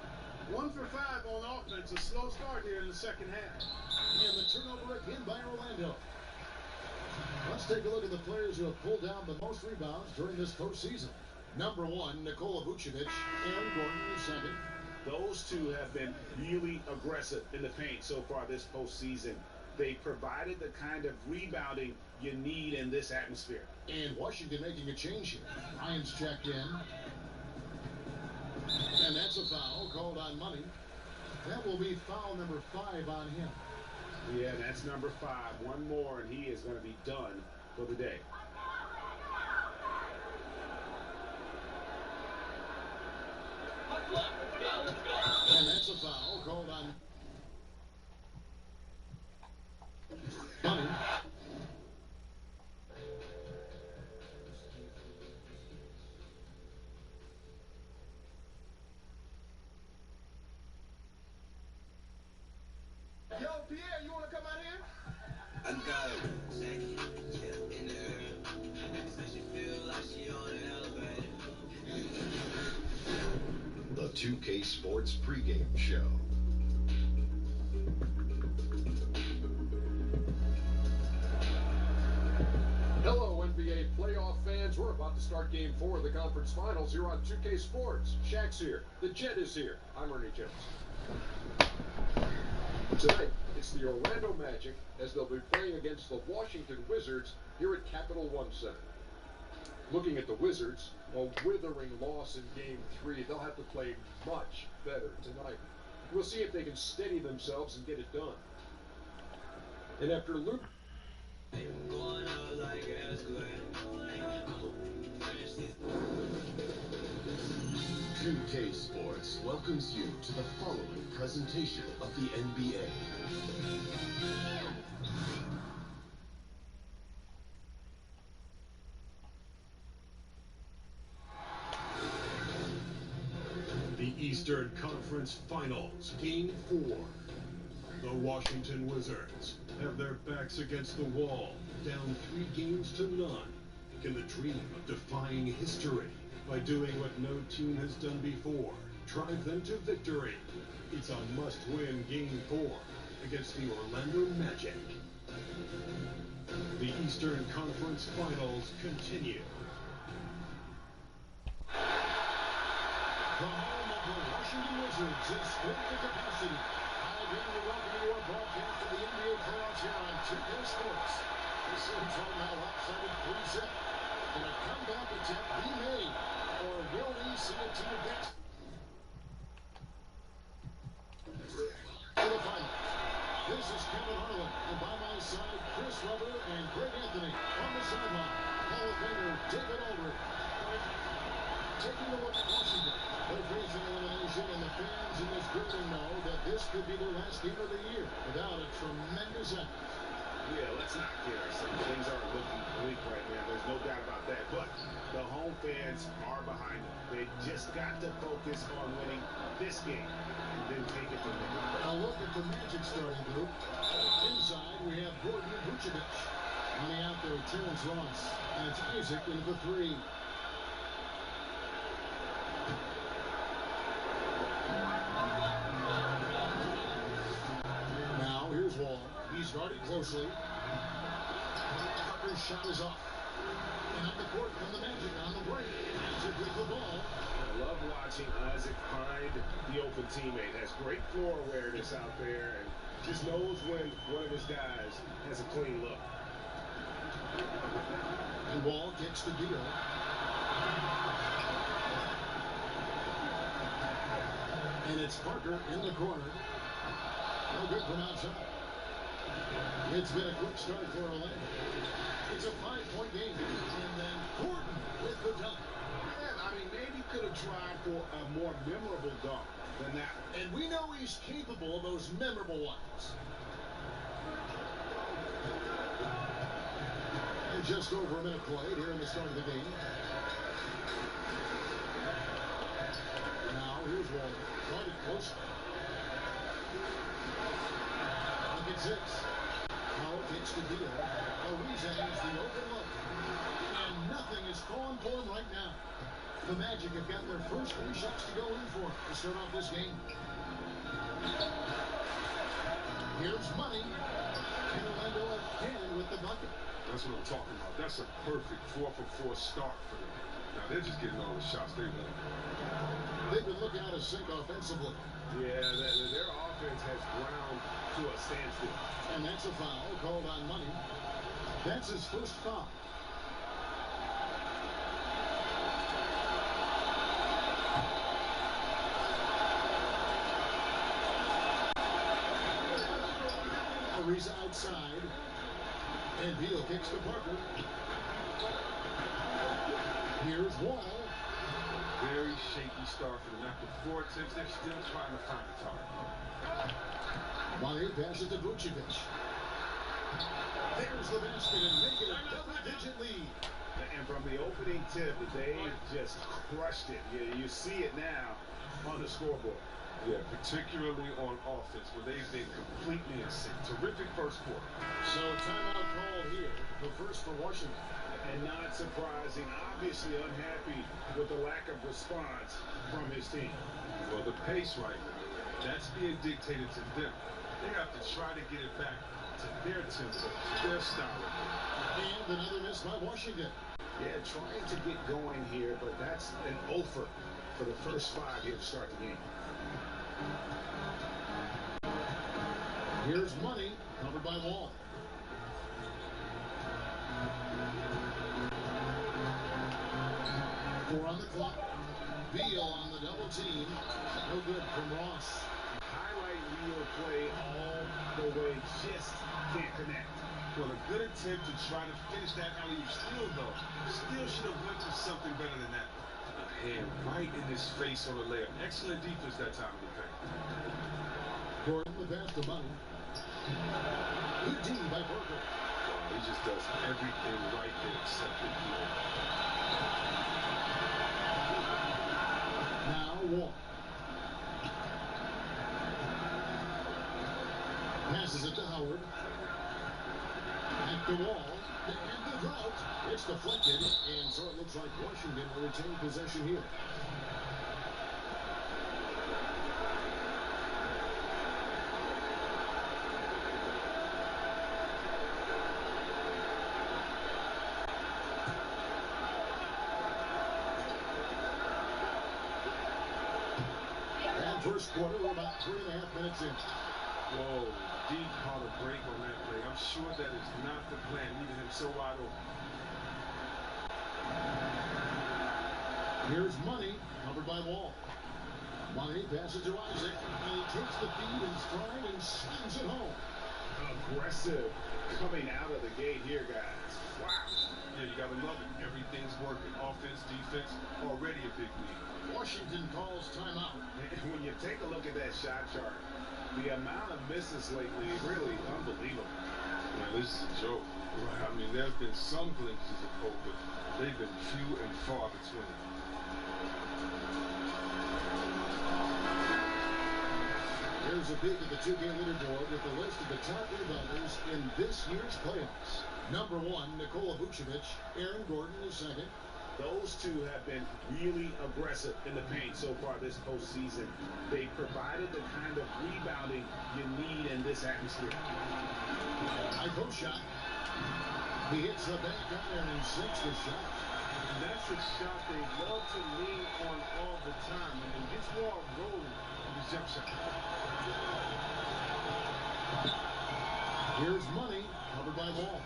1 for 5 on offense, a slow start here in the second half. And the turnover again by Orlando. Let's take a look at the players who have pulled down the most rebounds during this postseason. Number 1, Nikola Vucevic, Aaron Gordon in second. Those two have been really aggressive in the paint so far this postseason. They provided the kind of rebounding you need in this atmosphere. And Washington making a change here. Ryan's checked in. And that's a foul called on Money. That will be foul number 5 on him. Yeah, that's number 5. One more, and he is going to be done for the day. And that's a foul called on Money. Yo, Pierre, you want to come out here? I got it. Jackie, yeah, in the air. So she feel like she on an elevator. The 2K Sports pregame show. Hello, NBA playoff fans. We're about to start Game 4 of the conference finals here on 2K Sports. Shaq's here. The Jet is here. I'm Ernie Jones. Tonight, it's the Orlando Magic as they'll be playing against the Washington Wizards here at Capital One Center. Looking at the Wizards, a withering loss in Game 3. They'll have to play much better tonight. We'll see if they can steady themselves and get it done. And after Luke... Going out like a square. 2K Sports welcomes you to the following presentation of the NBA. The Eastern Conference Finals, Game 4. The Washington Wizards have their backs against the wall, down 3 games to none. Can the dream of defying history by doing what no team has done before drive them to victory? It's a must-win Game 4 against the Orlando Magic. The Eastern Conference Finals continue. The home of the Washington Wizards is filled to capacity. I bring you welcome to our broadcast of the NBA playoffs here on 2K Sports. This is right now lopsided 3-zip. Can a comeback attempt be made, or will we see a team get to the final? This is Kevin Harlan, and by my side, Chris Webber and Greg Anthony on the sideline. Hall of Famer David Aldridge. Taking a look at Washington. They're facing elimination, and the fans in this building know that this could be their last game of the year without a tremendous effort. Yeah, let's not kid ourselves. Things aren't looking bleak right now. There's no doubt about that. But the home fans are behind them. They just got to focus on winning this game and then take it from there. A look at the Magic starting group. Inside, we have Gordon and Vucevic. Running out there, Terrence Ross. And it's Isaac into the three. Now, here's Wall. He's guarded closely. Tucker's shot is off. And up the court from the Magic on the break. Isaac with the ball. I love watching Isaac find the open teammate. Has great floor awareness out there and just knows when one of his guys has a clean look. And Wall gets the deal. And it's Parker in the corner. No good from outside. It's been a quick start for Orlando. It's a 5-point game. And then Gordon with the dunk. Man, I mean, maybe could have tried for a more memorable dunk than that. And we know he's capable of those memorable ones. And just over a minute played here in the start of the game. Now, here's Wall. Guarded close. Look at 6. Howard gets the deal. Ariza has the open look. And nothing is falling for him right now. The Magic have got their first 3 shots to go in for to start off this game. Here's Money. And Orlando again with the bucket. That's what I'm talking about. That's a perfect 4-for-4 start for them. Now they're just getting all the shots they want. They've been looking out of sync offensively. Yeah, their offense has ground to a standstill. And that's a foul called on Money. That's his first foul. Ariza outside. And Beal kicks to Parker. Here's Wall. Very shaky start for them. After 4 attempts, they're still trying to find a target. Money passes to Vucevic. There's the basket and make it a double-digit lead. And from the opening tip, they just crushed it. You see it now on the scoreboard. Yeah, particularly on offense, where they've been completely in sync. Terrific first quarter. So timeout called here, the first for Washington. And not surprising, obviously unhappy with the lack of response from his team. Well, the pace right now, that's being dictated to them. They have to try to get it back to their tempo, their style. And another miss by Washington. Yeah, trying to get going here, but that's an offer for the first 5 here to start the game. Here's Money, covered by Wall. 4 on the clock. Beal on the double team. No good from Ross. Highlight reel play all the way, just can't connect. Well, a good attempt to try to finish that alley-oop steal, though. Still should have went for something better than that. A hand right in his face on the layup. Excellent defense that time in the paint. Gordon the pass to Money. Good D by Parker. Wow, he just does everything right there except the deal. Now Wall. Passes it to Howard. At the Wall. And the drought. It's deflected. And so it looks like Washington will retain possession here. First quarter, we're about 3.5 minutes in. Whoa, deep caught a break on that play. I'm sure that is not the plan, leaving him so wide open. Here's Money, covered by Wall. Money passes to Isaac, and he takes the feed in stride and slams it home. aggressive coming out of the gate here, guys. Wow. Yeah, you gotta love it. Everything's working. Offense, defense, already a big lead. Washington calls timeout. And when you take a look at that shot chart, the amount of misses lately is really unbelievable. Man, this is a joke. Right. I mean, there's been some glimpses of hope, but they've been few and far between. Here's a peek at the two-game leaderboard with the list of the top rebounders in this year's playoffs. Number 1, Nikola Vucevic. Aaron Gordon is second. Those two have been really aggressive in the paint so far this postseason. They provided the kind of rebounding you need in this atmosphere. High post shot. He hits the back iron and sinks the shot. And that's a shot they love to lean on all the time. And it gets Wall rolling on the jump shot. Here's Money, covered by Wall.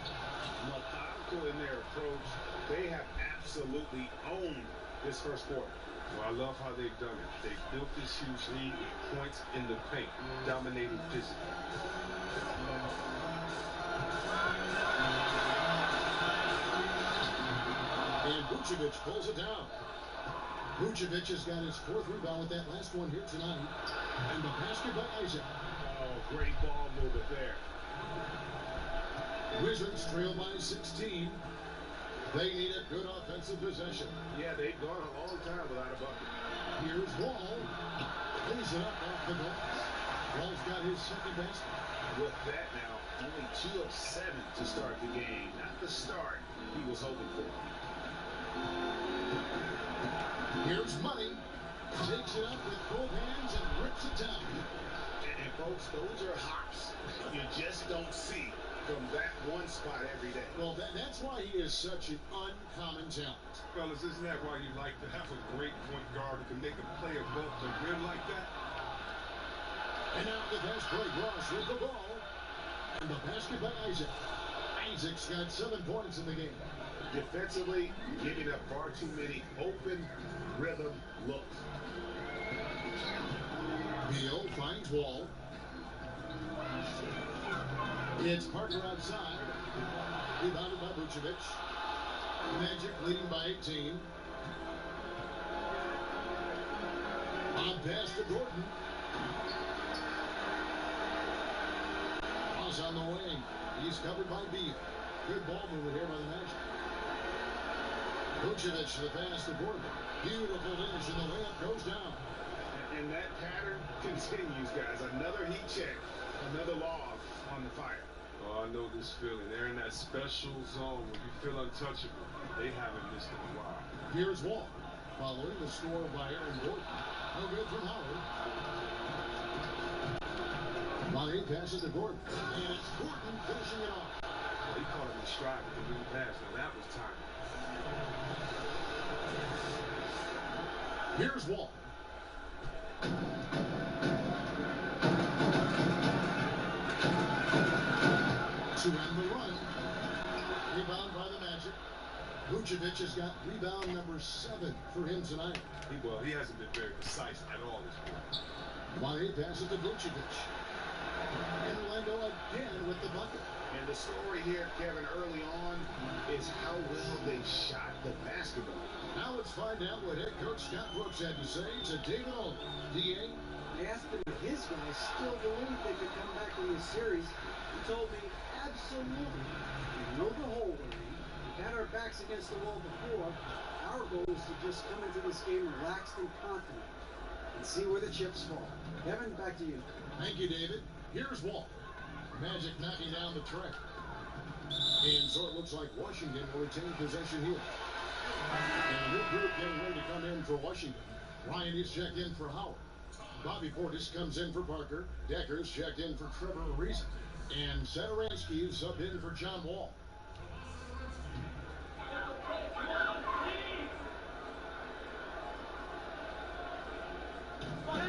Methodical in their approach. They have absolutely owned this first quarter. Well, I love how they've done it. They've built this huge lead with points in the paint, dominating physically. And Vucevic pulls it down. Vucevic has got his 4th rebound with that last one here tonight. And the basket by Isaac. Oh, great ball movement there. Wizards trail by 16. They need a good offensive possession. Yeah, they've gone a long time without a bucket. Here's Wall. Lays it up off the glass. Wall's got his second basket. With that now, only 2 of 7 to start the game. Not the start he was hoping for. Here's Money. Takes it up with both hands and rips it down. And folks, those are hops you just don't see from that one spot every day. Well, that's why he is such an uncommon talent. Fellas, isn't that why you like to have a great point guard who can make a play above the rim like that? And now the fast break. Ross with the ball. And the basket by Isaac. Isaac's got 7 points in the game. Defensively, giving up far too many open rhythm looks. Beal finds Wall. It's Parker outside. Rebounded by Vucevic. Magic leading by 18. On pass to Gordon. Cross on the wing. He's covered by Beal. Good ball movement here by the Magic. Vucevic to the pass to Gordon. Beautiful finish, and the layup goes down. And that pattern continues, guys. Another heat check. Another log on the fire. Oh, I know this feeling. They're in that special zone where you feel untouchable. They haven't missed in a while. Here's Wall. Following the score by Aaron Gordon. No good from Howard. Money passes to Gordon. And it's Gordon finishing it off. Well, he caught him in stride with the lead pass. Now that was time. Here's Wall. To end the run. Rebound by the Magic. Vucevic has got rebound number 7 for him tonight. He hasn't been very precise at all this morning. Money passes to Vucevic. And Orlando again with the bucket. And the story here, Kevin, early on is how well they shot the basketball. Now let's find out what head coach Scott Brooks had to say to David Olin. D.A. I asked him if his guys still believe they could come back in this series. He told me, absolutely. We know the whole way. We've had our backs against the wall before. Our goal is to just come into this game relaxed and confident and see where the chips fall. Kevin, back to you. Thank you, David. Here's Wall. Magic knocking down the tray. And so it looks like Washington will retain possession here. And a new group getting ready to come in for Washington. Ryan is checked in for Howard. Bobby Portis comes in for Parker. Decker's checked in for Trevor Ariza. And Satoransky is subbed in for John Wall.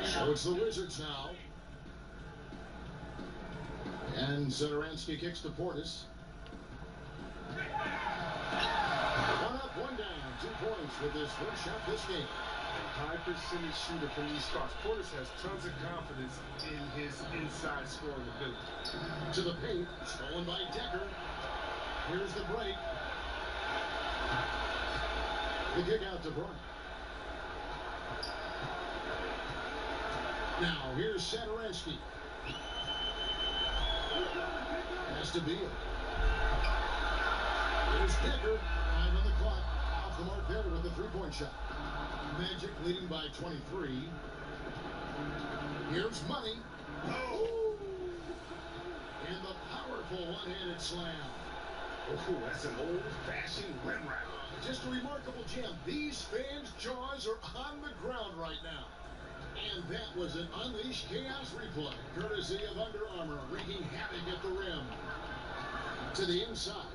So it's the Wizards now. And Satoransky kicks to Portis. 1 up, 1 down. 2 points with his first shot this game. high percentage shooter from these spots. Portis has tons of confidence in his inside scoring ability. To the paint, stolen by Decker. Here's the break. The kick out to Bryant. Now, here's Satoransky. Has to be it. Here's Decker. 5 on the clock. Off the mark there with the three-point shot. Magic leading by 23. Here's Money. Oh! And the powerful one-handed slam. Oh, that's an old-fashioned rim wrap. Just a remarkable jam. These fans' jaws are on the ground right now. And that was an Unleashed Chaos replay, courtesy of Under Armour, wreaking havoc at the rim. To the inside,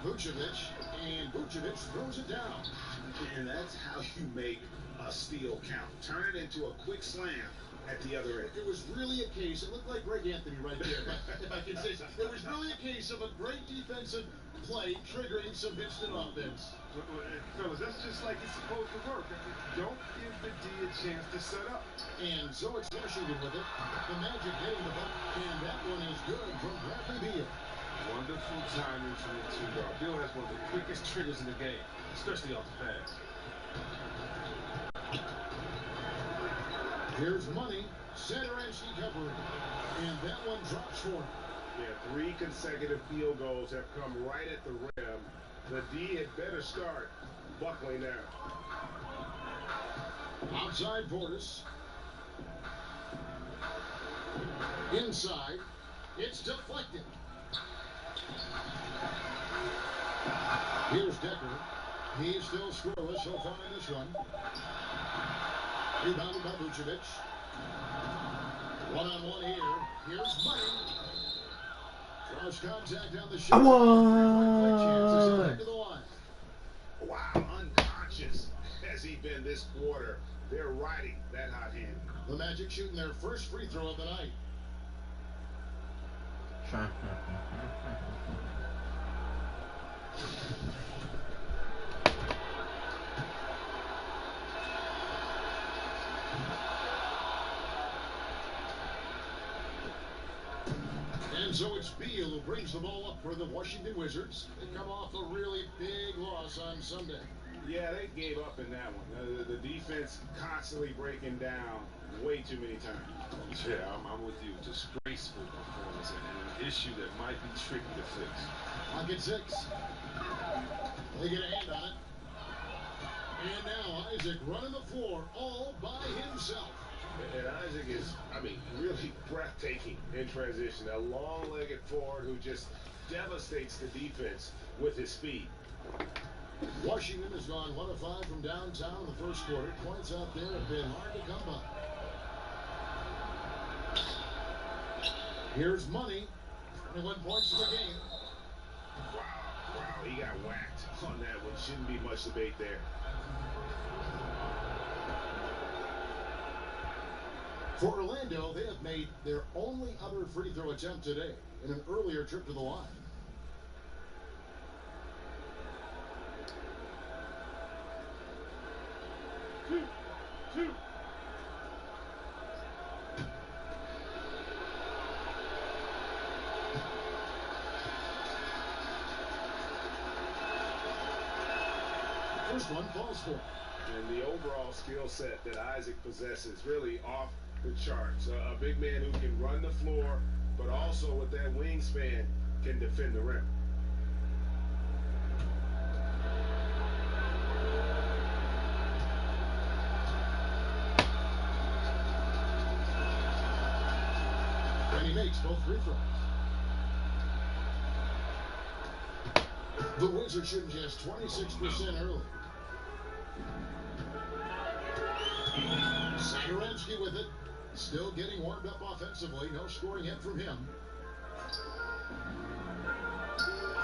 Vucevic, and Vucevic throws it down. And that's how you make a steal count. Turn it into a quick slam at the other end. It was really a case, it looked like Greg Anthony right there, if I can say so. It was really a case of a great defensive play triggering some instant offense. Fellas, that's just like it's supposed to work. I mean, don't give the D a chance to set up. And so it's Washington with it. The Magic hitting the bucket, and that one is good from Bradley Beal. Wonderful timing from the two guard. Beal has one of the quickest triggers in the game, especially off the pass. Here's Money. Satoransky covering. And that one drops for him. Yeah, 3 consecutive field goals have come right at the rim. The D had better start buckling now. Outside Portis. Inside. It's deflected. Here's Decker. He's still scoreless so far in this one. Rebounded by Vucevic. One-on-one here. Here's Money. Draws contact on the shot. Come on! Wow, unconscious has he been this quarter. They're riding that hot hand. The Magic shooting their first free throw of the night. And so it's Beal who brings the ball up for the Washington Wizards. They come off a really big loss on Sunday. Yeah, they gave up in that one. The defense constantly breaking down way too many times. Yeah, I'm with you. Disgraceful performance and an issue that might be tricky to fix. Lock at 6. They get a hand on it. And now Isaac running the floor all by himself. And Isaac is, really breathtaking in transition. A long-legged forward who just devastates the defense with his speed. Washington has gone 1 of 5 from downtown in the first quarter. Points out there have been hard to come by. Here's Money. 21 points in the game. Wow, he got whacked on that one. Shouldn't be much debate there. For Orlando, they have made their only other free throw attempt today in an earlier trip to the line. Two. First one falls for him. And the overall skill set that Isaac possesses really off the charts. A big man who can run the floor, but also with that wingspan can defend the rim. And he makes both free throws. The Wizards shooting just 26% early. Satoransky with it. Still getting warmed up offensively. No scoring hit from him.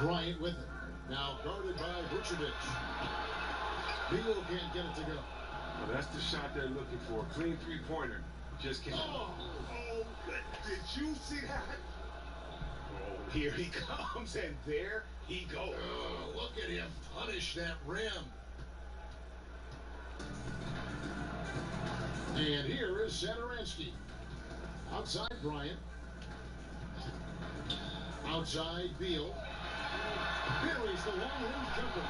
Bryant with it. Now guarded by Vucevic. Beal can't get it to go. Well, that's the shot they're looking for. Clean three-pointer. Just can't. Oh, did you see that? Oh, here he comes, and there he goes. Oh, look at him punish that rim. And here is Satoransky. Outside Bryant. Outside Beal. Buries the long-range jumper.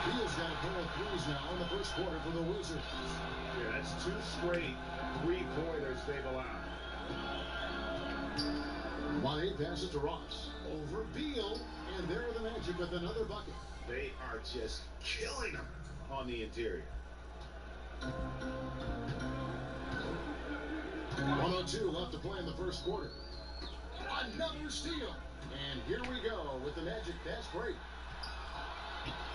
Beal's got a pair of threes now in the first quarter for the Wizards. Yeah, that's 2 straight three-pointers they've allowed. Money passes to Ross. Over Beal. And there are the Magic with another bucket. They are just killing them on the interior. 1:02 left to play in the first quarter. Another steal. And here we go with the Magic fast break.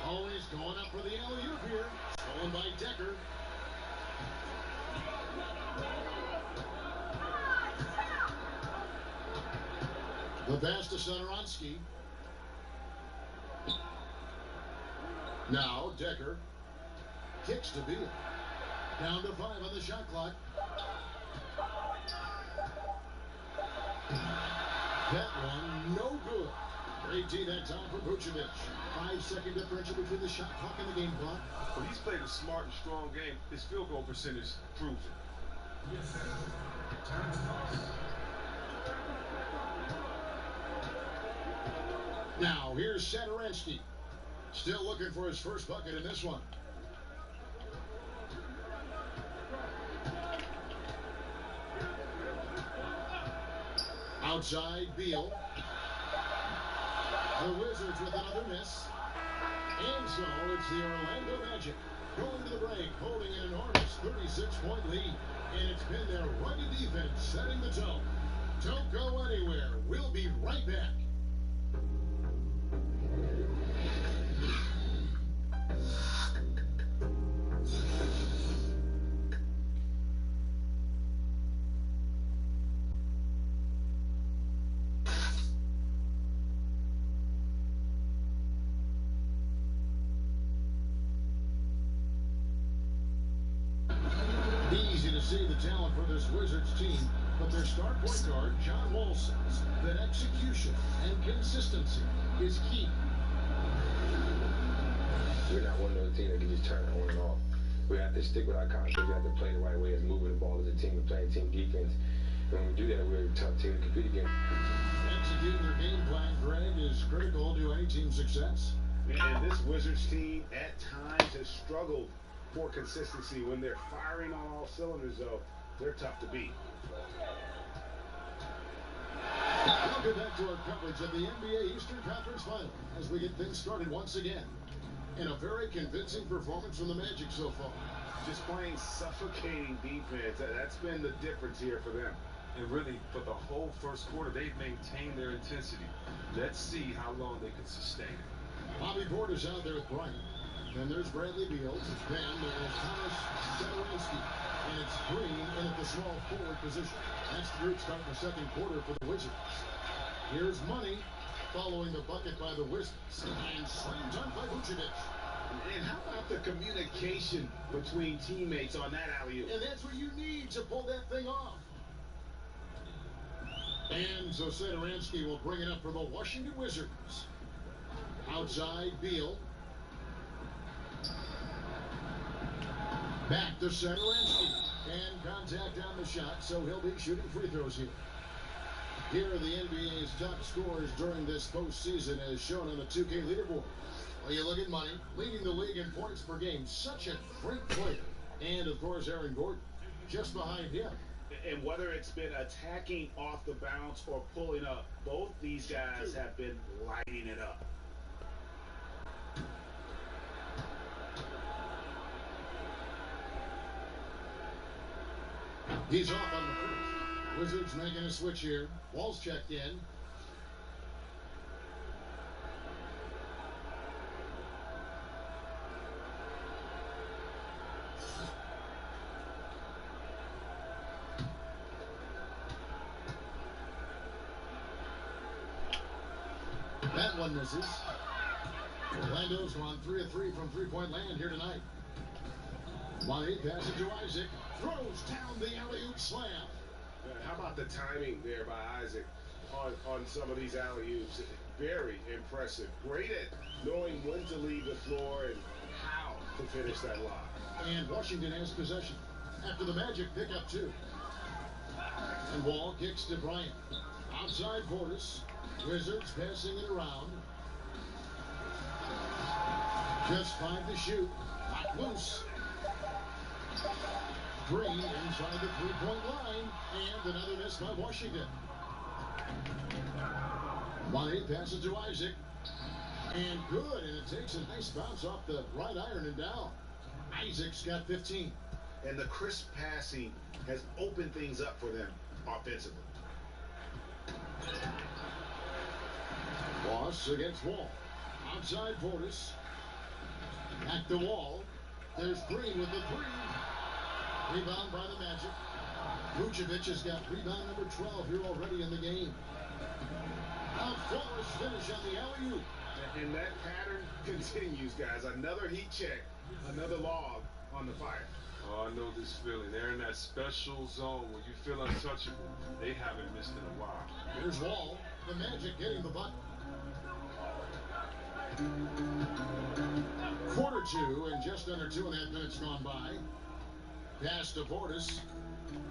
Always going up for the alley-oop here. Stolen by Decker. The pass to Satoransky. Now Decker. Kicks to Beal. Down to 5 on the shot clock. That one, no good. Great D that time for Vucevic. 5-second differential between the shot clock and the game clock. Well, he's played a smart and strong game. His field goal percentage proves it. Now, here's Satoransky. Still looking for his first bucket in this one. Outside Beal. The Wizards with another miss. And so it's the Orlando Magic going to the break, holding an enormous 36-point lead. And it's been their rugged defense setting the tone. Don't go anywhere. We'll be right back. Easy to see the talent for this Wizards team, but their star point guard, John Wall, says that execution and consistency is key. We're not one of those teams that can just turn it on and off. We have to stick with our concepts. We have to play the right way as moving the ball as a team and playing team defense. And when we do that, we're a tough team to compete against. Executing their game plan, Greg, is critical to any team's success. And this Wizards team at times has struggled for consistency. When they're firing on all cylinders, though, they're tough to beat. Welcome back to our coverage of the NBA Eastern Conference Final as we get things started once again. And a very convincing performance from the Magic so far. Just playing suffocating defense. That's been the difference here for them. And really, for the whole first quarter, they've maintained their intensity. Let's see how long they can sustain it. Bobby Porter's out there with Bryant. Then there's Bradley Beal. Then there's Thomas Satoransky. And it's Green in at the small forward position. That's the group start the second quarter for the Wizards. Here's Money following the bucket by the Wizards. And slam dunk by Vucevic. And how about the communication between teammates on that alley-oop? And that's what you need to pull that thing off. And so Satoransky will bring it up for the Washington Wizards. Outside Beal. Back to Satoransky. And contact on the shot, so he'll be shooting free throws here. Here are the NBA's top scorers during this postseason as shown on the 2K leaderboard. Well, you look at Money, leading the league in points per game. Such a great player. And, of course, Aaron Gordon, just behind him. And whether it's been attacking off the bounce or pulling up, both these guys have been lighting it up. He's off on the first. Wizards making a switch here. Wall's checked in. That one misses. Orlando's gone 3 of 3 from three-point land here tonight. Money passes to Isaac. Throws down the alley-oop slam. How about the timing there by Isaac on some of these alley-oops? Very impressive. Great at knowing when to leave the floor and how to finish that lob. And Washington has possession after the Magic pick up 2. And Wall kicks to Bryant. Outside Portis. Wizards passing it around. Just 5 to shoot. Knocked loose. Green inside the three-point line. And another miss by Washington. Money passes to Isaac. And good. And it takes a nice bounce off the right iron and down. Isaac's got 15. And the crisp passing has opened things up for them offensively. Ross against Wall. Outside Portis. Back to Wall. There's Green with the 3. Rebound by the Magic. Vucevic has got rebound number 12 here already in the game. A flawless finish on the alley-oop. And that pattern continues, guys. Another heat check. Another log on the fire. Oh, I know this feeling. They're in that special zone where you feel untouchable. They haven't missed in a while. Here's Wall. The Magic getting the bucket. Quarter 2 and just under 2.5 minutes gone by. Pass to Portis.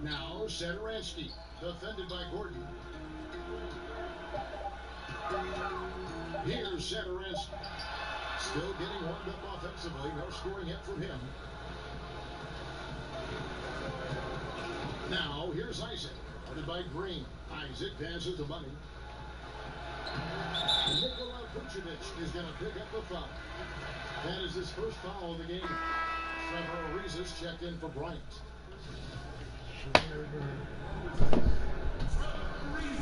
Now Satoransky. Defended by Gordon. Here's Satoransky. Still getting warmed up offensively. No scoring yet from him. Now, here's Isaac. Guarded by Green. Isaac passes to Money. Nikola Vucevic is going to pick up the foul. That is his first foul of the game. Trevor Ariza's checked in for Bryant.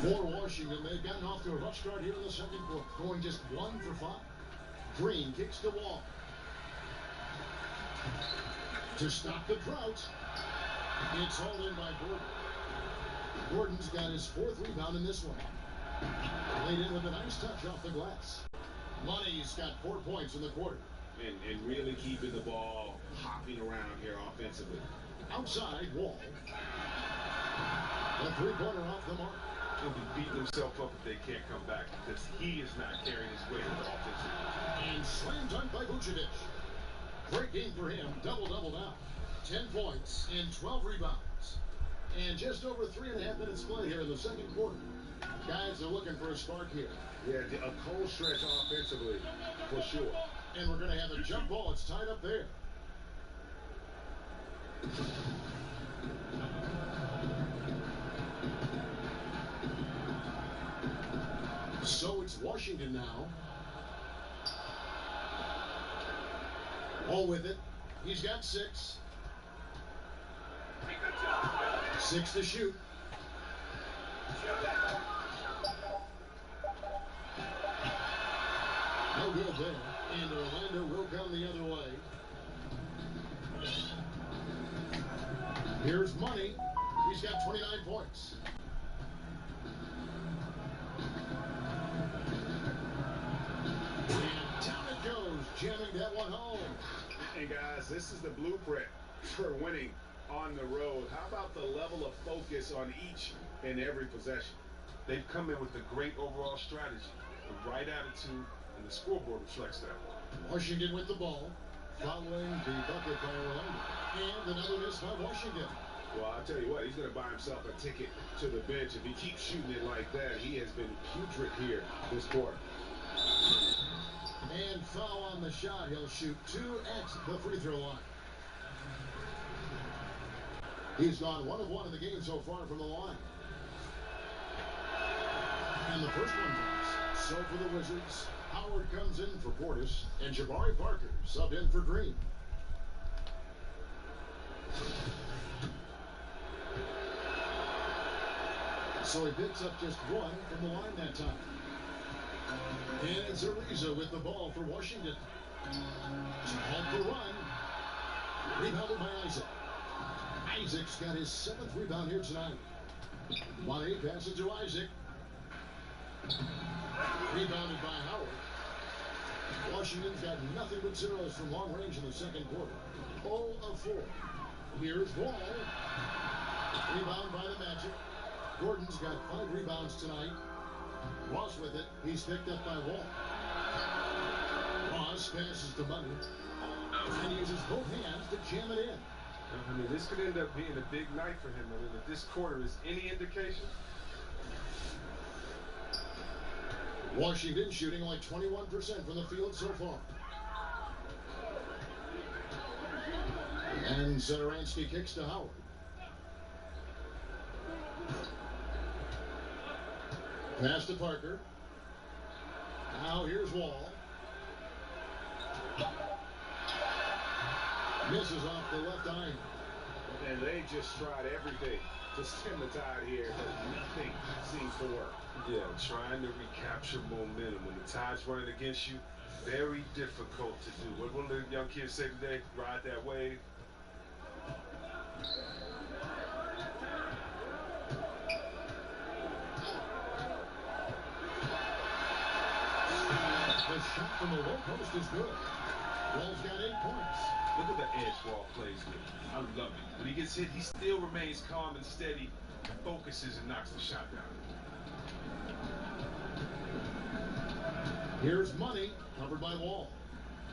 For Washington, they've gotten off to a rough start here in the second quarter, going just 1 for 5. Green kicks the Wall. To stop the drought, it's hauled in by Gordon. Gordon's got his 4th rebound in this one. Laid in with a nice touch off the glass. Money's got 4 points in the quarter. And really keeping the ball hopping around here offensively. Outside, Wall. The 3-pointer off the mark. He'll be beating himself up if they can't come back because he is not carrying his weight with offensively. And slam dunk by Vucevic. Great game for him. Double-double now. 10 points and 12 rebounds. And just over 3.5 minutes play here in the second quarter. Guys are looking for a spark here. Yeah, a cold stretch offensively, for sure. And we're going to have a jump ball. It's tied up there. So it's Washington now. All with it. He's got 6. 6 to shoot. No good there. And Orlando will come the other way. Here's Money. He's got 29 points. And down it goes, jamming that one home. And guys, this is the blueprint for winning on the road. How about the level of focus on each and every possession? They've come in with a great overall strategy, the right attitude, and the scoreboard reflects that. Washington with the ball, following the bucket by Orlando. And another miss by Washington. Well, I'll tell you what, he's going to buy himself a ticket to the bench. If he keeps shooting it like that, he has been putrid here this quarter. And foul on the shot. He'll shoot 2 at the free throw line. He's gone 1 of 1 in the game so far from the line. And the first one goes. So for the Wizards, Howard comes in for Portis, and Jabari Parker sub in for Green. So he picks up just 1 from the line that time. And it's Ariza with the ball for Washington. On the run. Rebounded by Isaac. Isaac's got his 7th rebound here tonight. Money passes to Isaac. Rebounded by Howard. Washington's got nothing but zeros from long range in the second quarter. 0 of 4. Here's Wall. Rebound by the Magic. Gordon's got 5 rebounds tonight. Ross with it. He's picked up by Wall. Ross passes to Money. And he uses both hands to jam it in. I mean, this could end up being a big night for him. I mean, if this quarter is any indication. Washington shooting like 21% from the field so far. And Satoransky kicks to Howard. Pass to Parker. Now here's Wall. Misses off the left eye. And they just tried everything to stem the tide here, but nothing seems to work. Yeah, trying to recapture momentum. When the tide's running against you, very difficult to do. What will the young kids say today? Ride that wave. The shot from the low post is good. Wall's got 8 points. Look at the edge Wall plays with. I love it. When he gets hit, he still remains calm and steady, focuses and knocks the shot down. Here's Money, covered by Wall.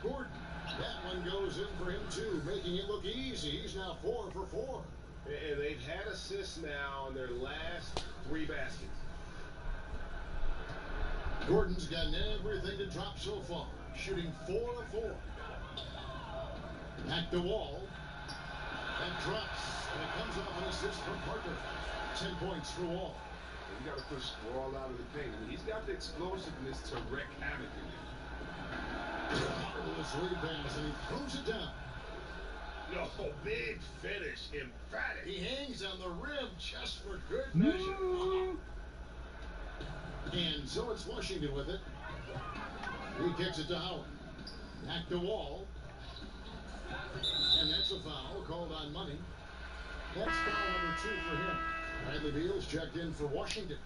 Gordon, that one goes in for him too, making it look easy. He's now 4 for 4. And they've had assists now in their last 3 baskets. Gordon's gotten everything to drop so far, shooting 4 of 4. Back to Wall. That drops, and it comes off an assist from Parker. 10 points for Wall. You got to push Wall out of the paint. I mean, he's got the explosiveness to wreak havoc in it. Marvelous lead pass, and he throws it down. No, big finish, emphatic. He hangs on the rim just for good measure. And so it's Washington with it. He kicks it to Howard. Back to Wall. And that's a foul called on Money. That's foul number 2 for him. Bradley Beal's checked in for Washington.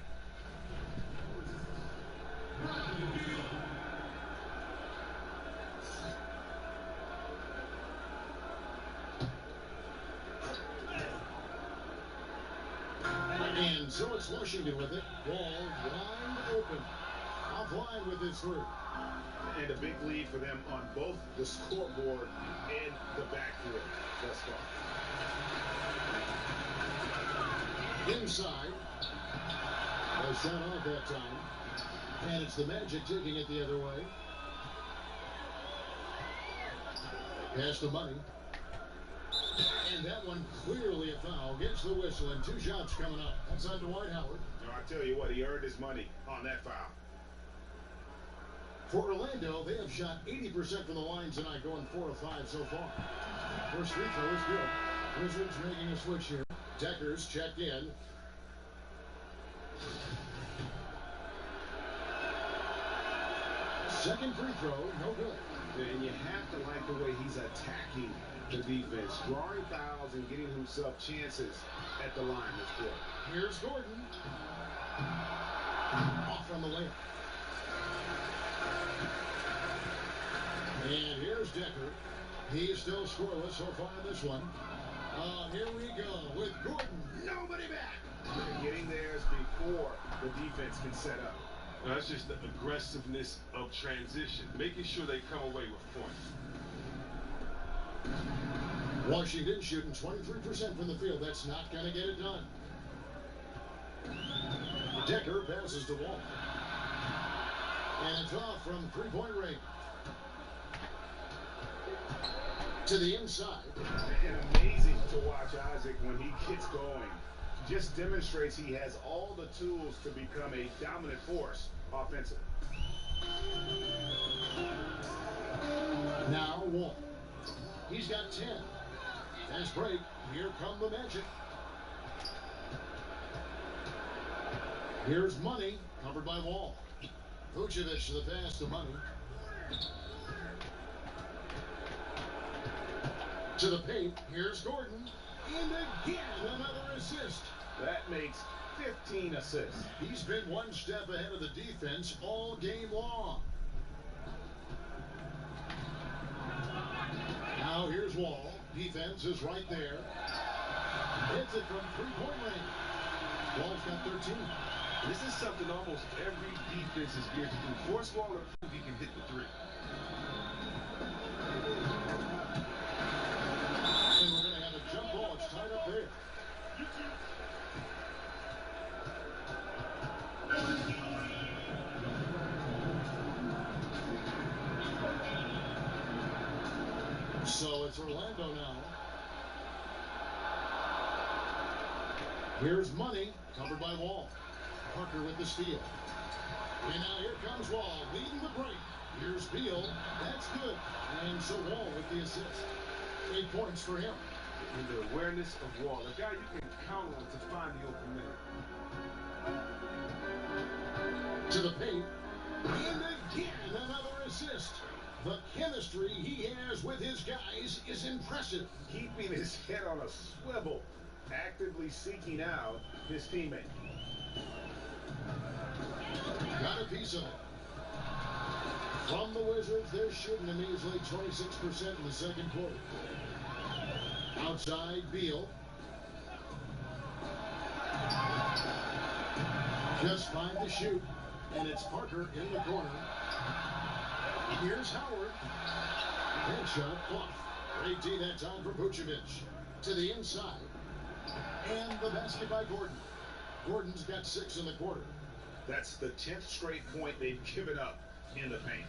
And so it's Washington with it. Wall wide open. Offline with his 3. And a big lead for them on both the scoreboard and the backcourt thus far. Inside. A shot off that time. And it's the Magic taking it the other way. Pass the Money. And that one clearly a foul. Gets the whistle and 2 shots coming up. That's on Dwight Howard. No, I tell you what, he earned his money on that foul. For Orlando, they have shot 80% from the line tonight, going 4 of 5 so far. First free throw is good. Wizards making a switch here. Decker's checked in. Second free throw, no good. And you have to like the way he's attacking the defense, drawing fouls and getting himself chances at the line this quarter. Here's Gordon. Off on the layup. And here's Decker. He's still scoreless so far in this one. Here we go with Gordon. Nobody back. Getting theirs before the defense can set up. Now, that's just the aggressiveness of transition, making sure they come away with points. Washington shooting 23% from the field. That's not going to get it done. Decker passes to Wall. And it's off from 3-point range. To the inside. And amazing to watch Isaac when he gets going. Just demonstrates he has all the tools to become a dominant force offensively. Now Wall. He's got 10. Fast break. Here come the Magic. Here's Money, covered by Wall. Vucevic to the pass to Money. To the paint. Here's Gordon. And again, another assist. That makes 15 assists. He's been one step ahead of the defense all game long. Now here's Wall. Defense is right there. Hits it from 3-point range. Wall's got 13. This is something almost every defense is geared to do. Force Wall to prove he can hit the 3. So it's Orlando now. Here's Money, covered by Wall. Parker with the steal. And now here comes Wall, leading the break. Here's Beal. That's good. And so Wall with the assist. 8 points for him. And the awareness of Wall, a guy you can count on to find the open man. To the paint. And again, another assist. The chemistry he has with his guys is impressive. Keeping his head on a swivel, actively seeking out his teammate. Got a piece of it. From the Wizards, they're shooting a measly 26% in the second quarter. Outside, Beal. Just 5 to shoot. And it's Parker in the corner. Here's Howard. Headshot off. Great D that time for Vucevic. To the inside. And the basket by Gordon. Gordon's got 6 in the quarter. That's the 10th straight point they've given up in the paint.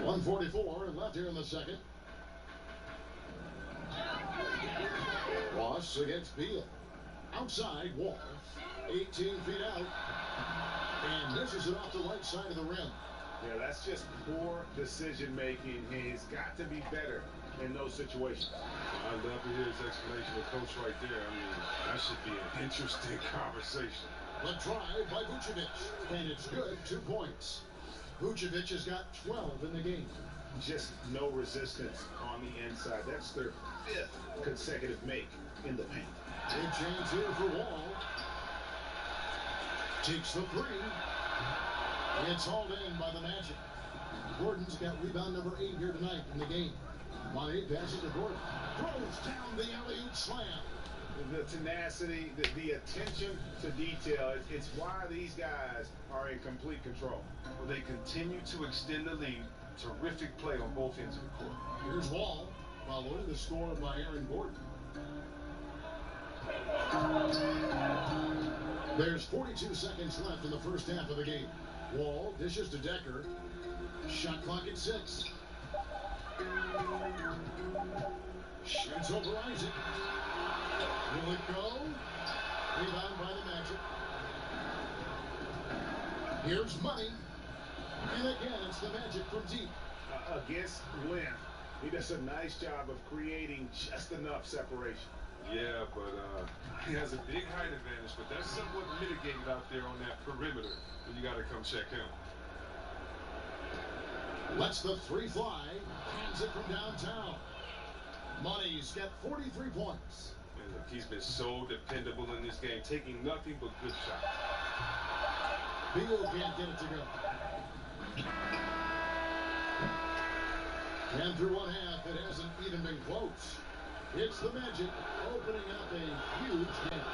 1:44 left here in the second. Ross against Beal. Outside, Wall. 18 feet out. And misses it off the right side of the rim. Yeah, that's just poor decision making. He's got to be better in those situations. I'd love to hear his explanation of Coach right there. I mean, that should be an interesting conversation. The drive by Vucevic. And it's good, 2 points. Vucevic has got 12 in the game. Just no resistance on the inside. That's their 5th consecutive make in the paint. Big chance here for Wall. Takes the 3. It's hauled in by the Magic. Gordon's got rebound number 8 here tonight in the game. Money passes to Gordon. Throws down the alley-oop slam. The tenacity, the attention to detail, it's why these guys are in complete control. Well, they continue to extend the lead. Terrific play on both ends of the court. Here's Wall, following the score by Aaron Gordon. There's 42 seconds left in the first half of the game. Wall dishes to Decker. Shot clock at 6. Shoots over Isaac. Will it go? Rebound by the Magic. Here's Money. And again, it's the Magic from deep. Against length, he does a nice job of creating just enough separation. Yeah, but he has a big height advantage, but that's somewhat mitigated out there on that perimeter. And you got to come check him. Lets the 3 fly. Hands it from downtown. Money's got 43 points. And look, he's been so dependable in this game, taking nothing but good shots. Beal can't get it to go. And through one half, it hasn't even been close. It's the Magic opening up a huge game.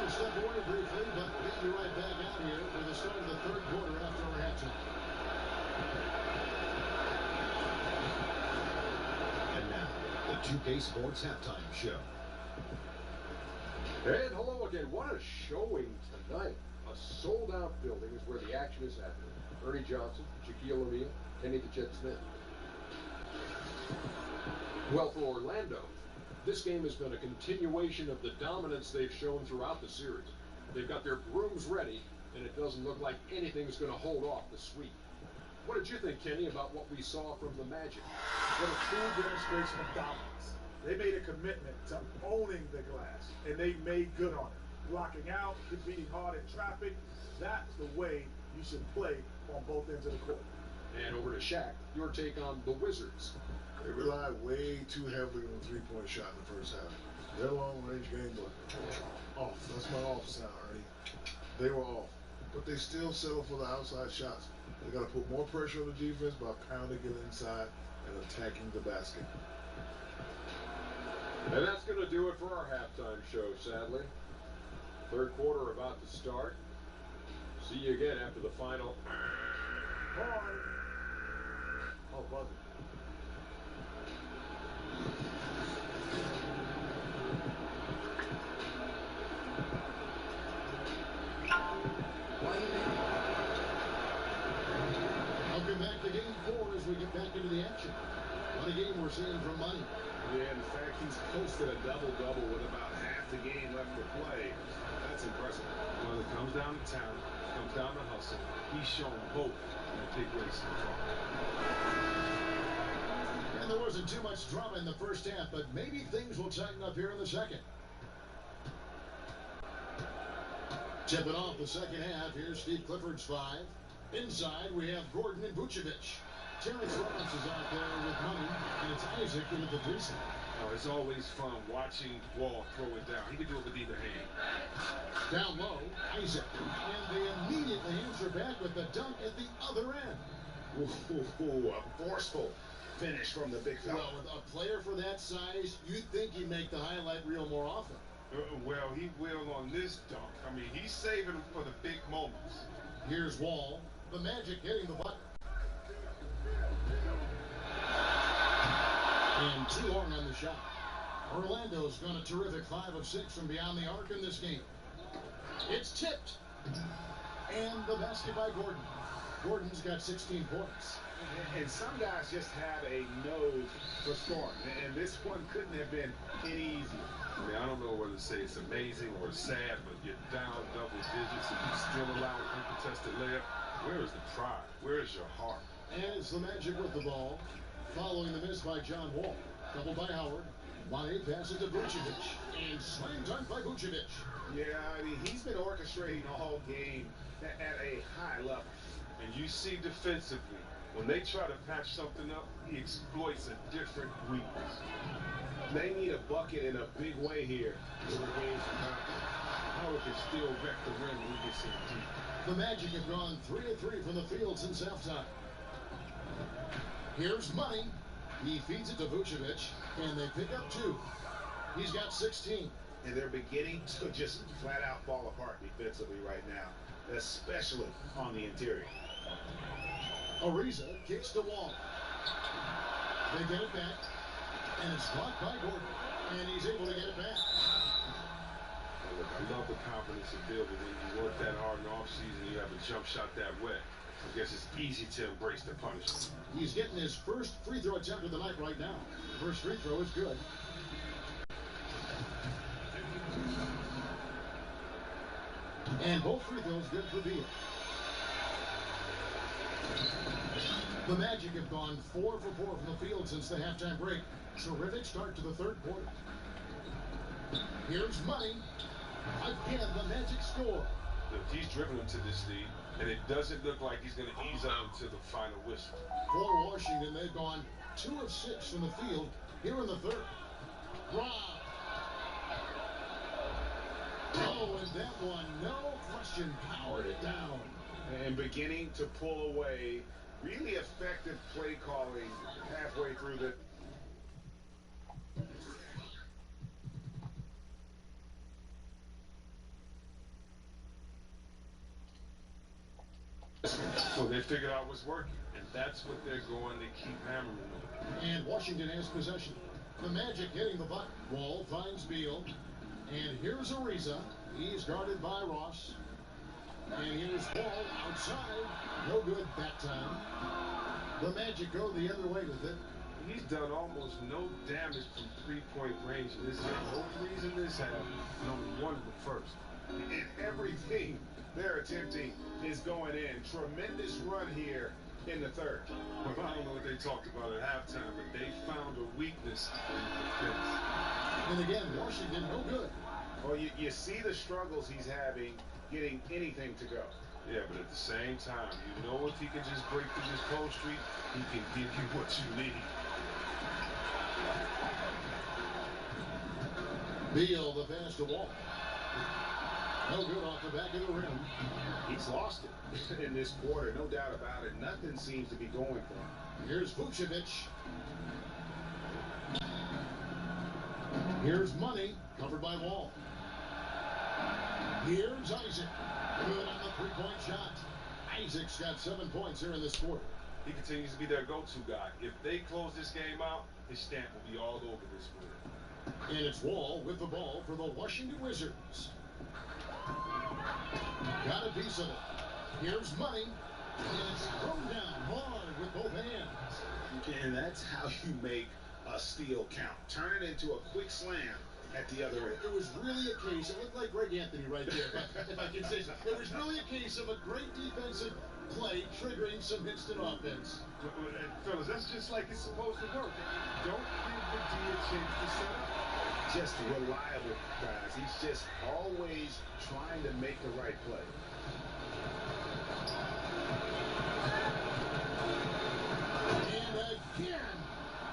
We'll step away briefly, but we'll be right back out here for the start of the third quarter after our halftime. And now, the 2K Sports Halftime Show. And hello again. What a showing tonight. A sold-out building is where the action is happening. Ernie Johnson, Shaquille O'Neal, Kenny the Jet Smith. Well, for Orlando, this game has been a continuation of the dominance they've shown throughout the series. They've got their brooms ready, and it doesn't look like anything's going to hold off the sweep. What did you think, Kenny, about what we saw from the Magic? What a true demonstration of dominance. They made a commitment to owning the glass, and they made good on it. Blocking out, competing hard in traffic, that's the way you should play on both ends of the court. And over to Shaq, your take on the Wizards. They relied way too heavily on the three-point shot in the first half. Their long-range game was off. That's my off sound, Ernie. They were off. But they still settle for the outside shots. They got to put more pressure on the defense by pounding it inside and attacking the basket. And that's going to do it for our halftime show, sadly. Third quarter about to start. See you again after the final. Hard. Oh, buzzer. into the action. What a game we're seeing from Money. Yeah, in fact, he's posted a double-double with about half the game left to play. That's impressive. Well, it comes down to talent, it comes down to hustle. He's shown both in a big way so far. And there wasn't too much drama in the first half, but maybe things will tighten up here in the second. Tipping off the second half, here's Steve Clifford's 5. Inside, we have Gordon and Vucevic. Terrence Ross is out there with Money, and it's Isaac with the 3 side. Oh, it's always fun watching Wall throw it down. He can do it with either hand. Down low, Isaac. And they immediately answer back with the dunk at the other end. Ooh, a forceful finish from the big fella. Well, with a player for that size, you'd think he'd make the highlight reel more often. Well, he will on this dunk. I mean, he's saving them for the big moments. Here's Wall. The Magic getting the button. And too long on the shot. Orlando's gone a terrific 5 of 6 from beyond the arc in this game. It's tipped. And the basket by Gordon. Gordon's got 16 points. And some guys just have a nose for scoring. And this one couldn't have been any easier. I mean, I don't know whether to say it's amazing or sad, but you're down double digits and you still allow an uncontested layup. Where is the pride? Where is your heart? And it's the Magic with the ball. Following the miss by John Wall. Doubled by Howard. Money passes to Vucevic. And slam dunk by Vucevic. Yeah, I mean, he's been orchestrating all game at a high level. And you see defensively, when they try to patch something up, he exploits a different weakness. They need a bucket in a big way here to regain some confidence. Howard can still wreck the rim when he gets in deep. The Magic have gone 3 of 3 from the field since halftime. Here's Money. He feeds it to Vucevic, and they pick up 2. He's got 16. And they're beginning to just flat out fall apart defensively right now, especially on the interior. Ariza kicks the Wall. They get it back, and it's blocked by Gordon, and he's able to get it back. Look, I love the confidence of building. When you work that hard in the offseason, you have a jump shot that wet. I guess it's easy to embrace the punishment. He's getting his first free throw attempt of the night right now. First free throw is good. And both free throws good for Beal. The Magic have gone 4 for 4 from the field since the halftime break. Terrific start to the third quarter. Here's Money. Again, the Magic score. Look, he's driven them to this lead, and it doesn't look like he's going to ease up until the final whistle. For Washington, they've gone 2 of 6 from the field here in the third. Rob. Oh, and that one, no question, powered it down. And beginning to pull away. Really effective play calling halfway through the... So they figured out what's working, and that's what they're going to keep hammering on. And Washington has possession. The Magic getting the butt. Wall finds Beal. And here's Ariza. He's guarded by Ross. And here's Wall outside. No good that time. The Magic go the other way with it. He's done almost no damage from three-point range in this game. The only reason this happened, only one of the first. And everything they're attempting is going in. Tremendous run here in the third. Well, I don't know what they talked about at halftime, but they found a weakness in defense. And again, Washington no good. Well, you see the struggles he's having getting anything to go. Yeah, but at the same time, you know if he can just break through this cold streak, he can give you what you need. Beal, the pass to Wall. No good off the back of the rim. He's lost it in this quarter, no doubt about it. Nothing seems to be going for him. Here's Vucevic. Here's Money, covered by Wall. Here's Isaac. Good on the three-point shot. Isaac's got 7 points here in this quarter. He continues to be their go-to guy. If they close this game out, his stamp will be all over this quarter. And it's Wall with the ball for the Washington Wizards. Got a piece of it. Here's Money. And it's thrown down hard with both hands. And that's how you make a steal count. Turn it into a quick slam at the other end. It was really a case, it looked like Greg Anthony right there, if I can say so. It was really a case of a great defensive play triggering some instant offense. Fellas, that's just like it's supposed to work. Don't give the D a chance to set up. Just reliable, guys. He's just always trying to make the right play. And again,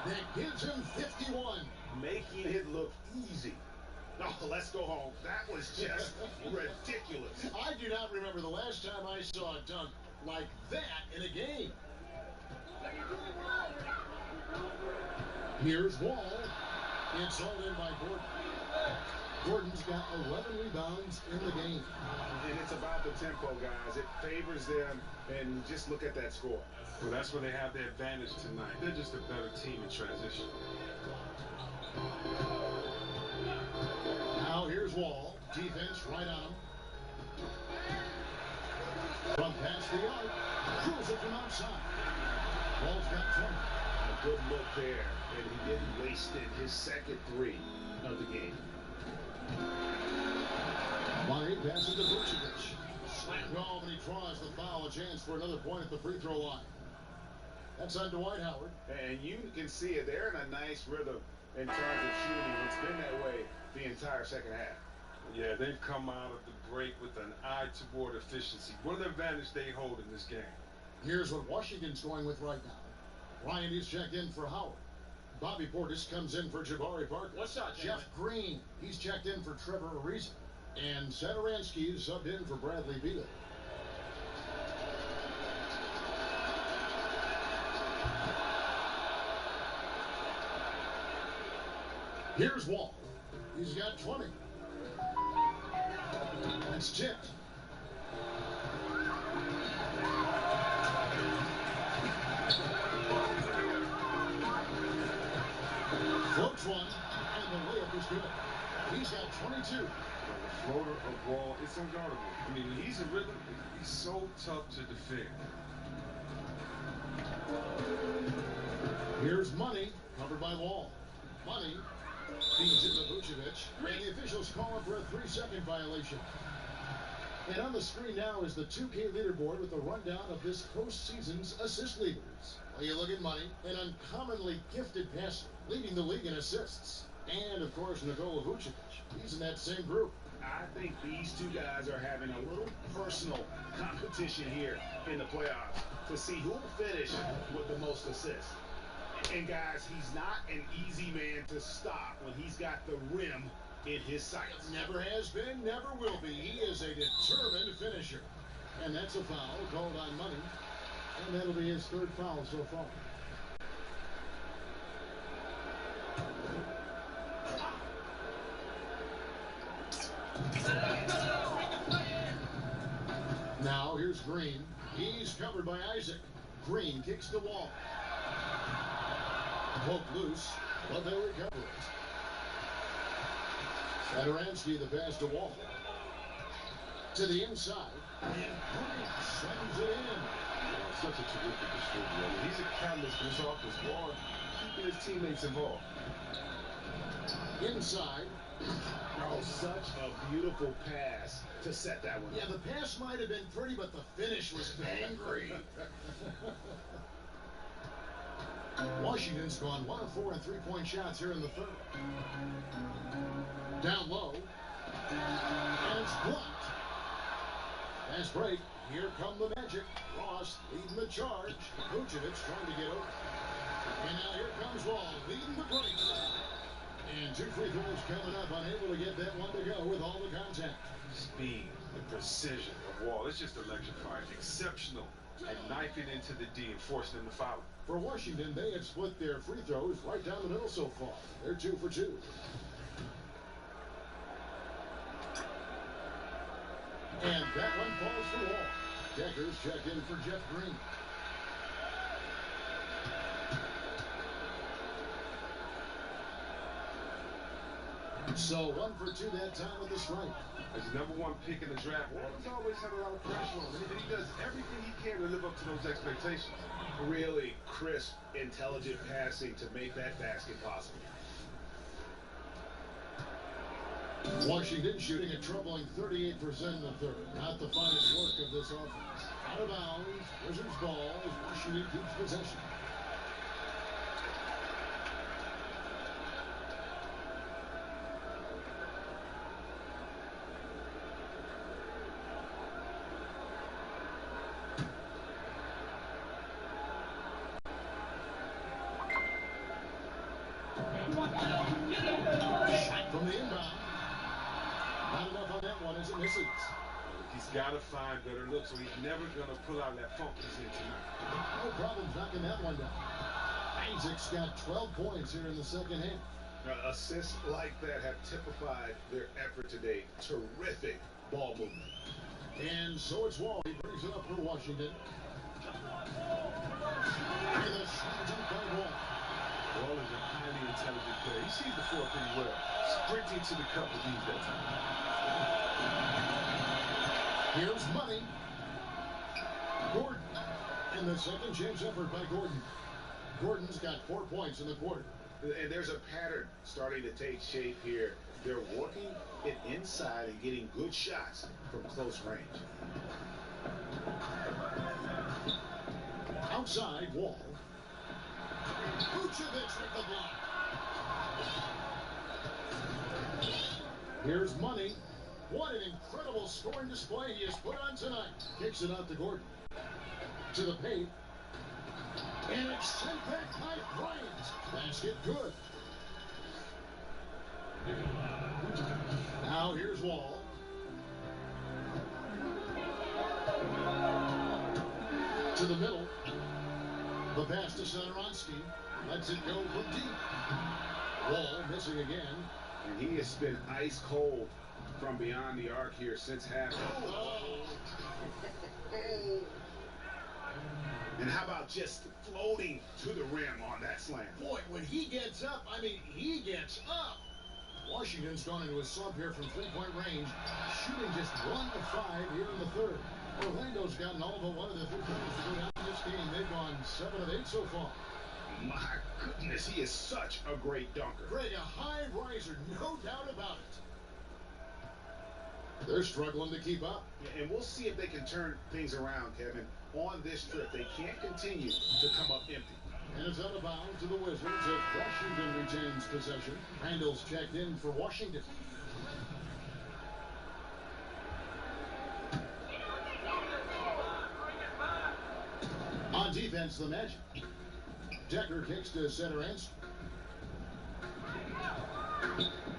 that gives him 51. Making it look easy. Oh, let's go home. That was just ridiculous. I do not remember the last time I saw a dunk like that in a game. Here's Wall. It's hauled in by Gordon. Gordon's got 11 rebounds in the game. And it's about the tempo, guys. It favors them, and just look at that score. Well, that's where they have the advantage tonight. They're just a better team in transition. Now here's Wall. Defense right on him. From past the arc. Drills it from outside. Wall's got 20. A good look there, and he didn't waste it. His second three of the game. Money passes to Vucevic. Oh, but he draws the foul. A chance for another point at the free throw line. That's on Dwight Howard. And you can see it. They're in a nice rhythm in terms of shooting. It's been that way the entire second half. Yeah, they've come out of the break with an eye toward efficiency. What an advantage they hold in this game. Here's what Washington's going with right now. Ryan is checked in for Howard. Bobby Portis comes in for Jabari Parker. What's up, Jeff Green, he's checked in for Trevor Ariza. And Satoransky is subbed in for Bradley Beal. Here's Wall. He's got 20. That's tipped. Floats one, and the layup is good. He's got 22. The floater of Wall, it's unguardable. I mean, when he's in rhythm, he's so tough to defend. Here's Money, covered by Wall. Money feeds it to Vucevic, and the officials call him for a 3-second violation. And on the screen now is the 2K leaderboard with a rundown of this postseason's assist leaders. Well, you look at Money, an uncommonly gifted passer, leading the league in assists. And, of course, Nikola Vucevic. He's in that same group. I think these two guys are having a little personal competition here in the playoffs to see who will finish with the most assists. And, guys, he's not an easy man to stop when he's got the rim in his sights. Never has been, never will be. He is a determined finisher. And that's a foul called on Money. And that'll be his third foul so far. Now here's Green. He's covered by Isaac. Green kicks the Wall. Poked loose, but they'll recover it. Satoransky the pass to Wall. To the inside. And Green sends it in. Such a terrific distributor. I mean, he's a catalyst for this offense. Wall keeping his teammates involved. Inside. Oh, such a beautiful pass to set that one up. Yeah, the pass might have been pretty, but the finish was angry. Washington's gone 1 of 4 in three-point shots here in the third. Down low. And it's blocked. Fast break. Here come the Magic. Ross leading the charge. Vucevic trying to get over. And now here comes Wall leading the break. And 2 free throws coming up. Unable to get that one to go with all the contact. Speed, the precision of Wall. It's just electrifying. Exceptional at knifing into the D and forcing them to foul. For Washington, they have split their free throws right down the middle so far. They're 2 for 2. And that one falls for Wall. Deckers check in for Jeff Green. So 1 for 2 that time with the strike. As the #1 pick in the draft, Wallace always had a lot of pressure on him, and he does everything he can to live up to those expectations. Really crisp, intelligent passing to make that basket possible. Washington shooting a troubling 38% in the third. Not the finest work of this offense. Out of bounds, Wizards ball as Washington keeps possession. Shot from the inbound. Not enough on that one as it misses. He's got to find better looks, or he's never going to pull out that funk he's in tonight. No problems knocking that one down. Isaac's got 12 points here in the second half. Assists like that have typified their effort today. Terrific ball movement. And so it's Wall. He brings it up for Washington. With a shot by Wall. Wall is a highly intelligent player. He sees the floor pretty well. Sprinting to the cup with ease that time. Here's money. Gordon. And the second chance effort by Gordon. Gordon's got 4 points in the quarter. And there's a pattern starting to take shape here. They're working it inside and getting good shots from close range. Outside, Wall. Vucevic with the block. Here's money. What an incredible scoring display he has put on tonight. Kicks it out to Gordon. To the paint. And it's sent back by Bryant. Basket good. Now here's Wall. To the middle. The pass to Satoransky. Lets it go from deep. Wall missing again. And he has been ice cold from beyond the arc here since half. And how about just floating to the rim on that slam? Boy, when he gets up, I mean, he gets up. Washington's gone into a slump here from three-point range, shooting just 1 of 5 here in the third. Orlando's gotten all but one of the 3 points to go down in this game. They've gone 7 of 8 so far. My goodness, he is such a great dunker. Greg, a high riser, no doubt about it. They're struggling to keep up. Yeah, and we'll see if they can turn things around, Kevin. On this trip, they can't continue to come up empty. And it's out of bounds to the Wizards as Washington retains possession. Randall's checked in for Washington. On defense, the Magic. Decker kicks to Satoransky.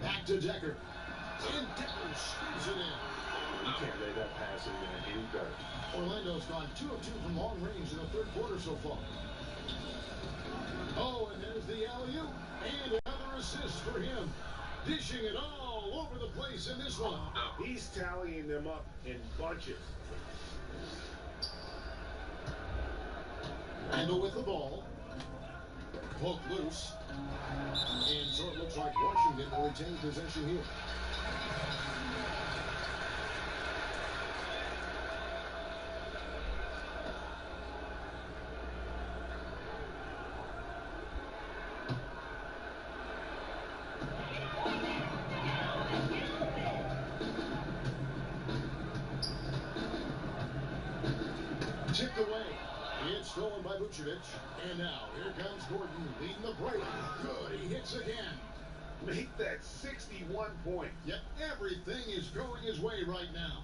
Back to Decker. And Decker scoops it in. You can't lay that pass in any better. Orlando's gone 2 of 2 from long range in the third quarter so far. Oh, and there's the alley-oop. And another assist for him. Dishing it all over the place in this one. He's tallying them up in bunches. Randall with the ball. Poked loose. And so it looks like Washington will retain possession here. Tipped away. It's stolen by Vucevic. And now, here comes Gordon leading the break. Good, he hits again. Make that 61 point. Yep, everything is going his way right now.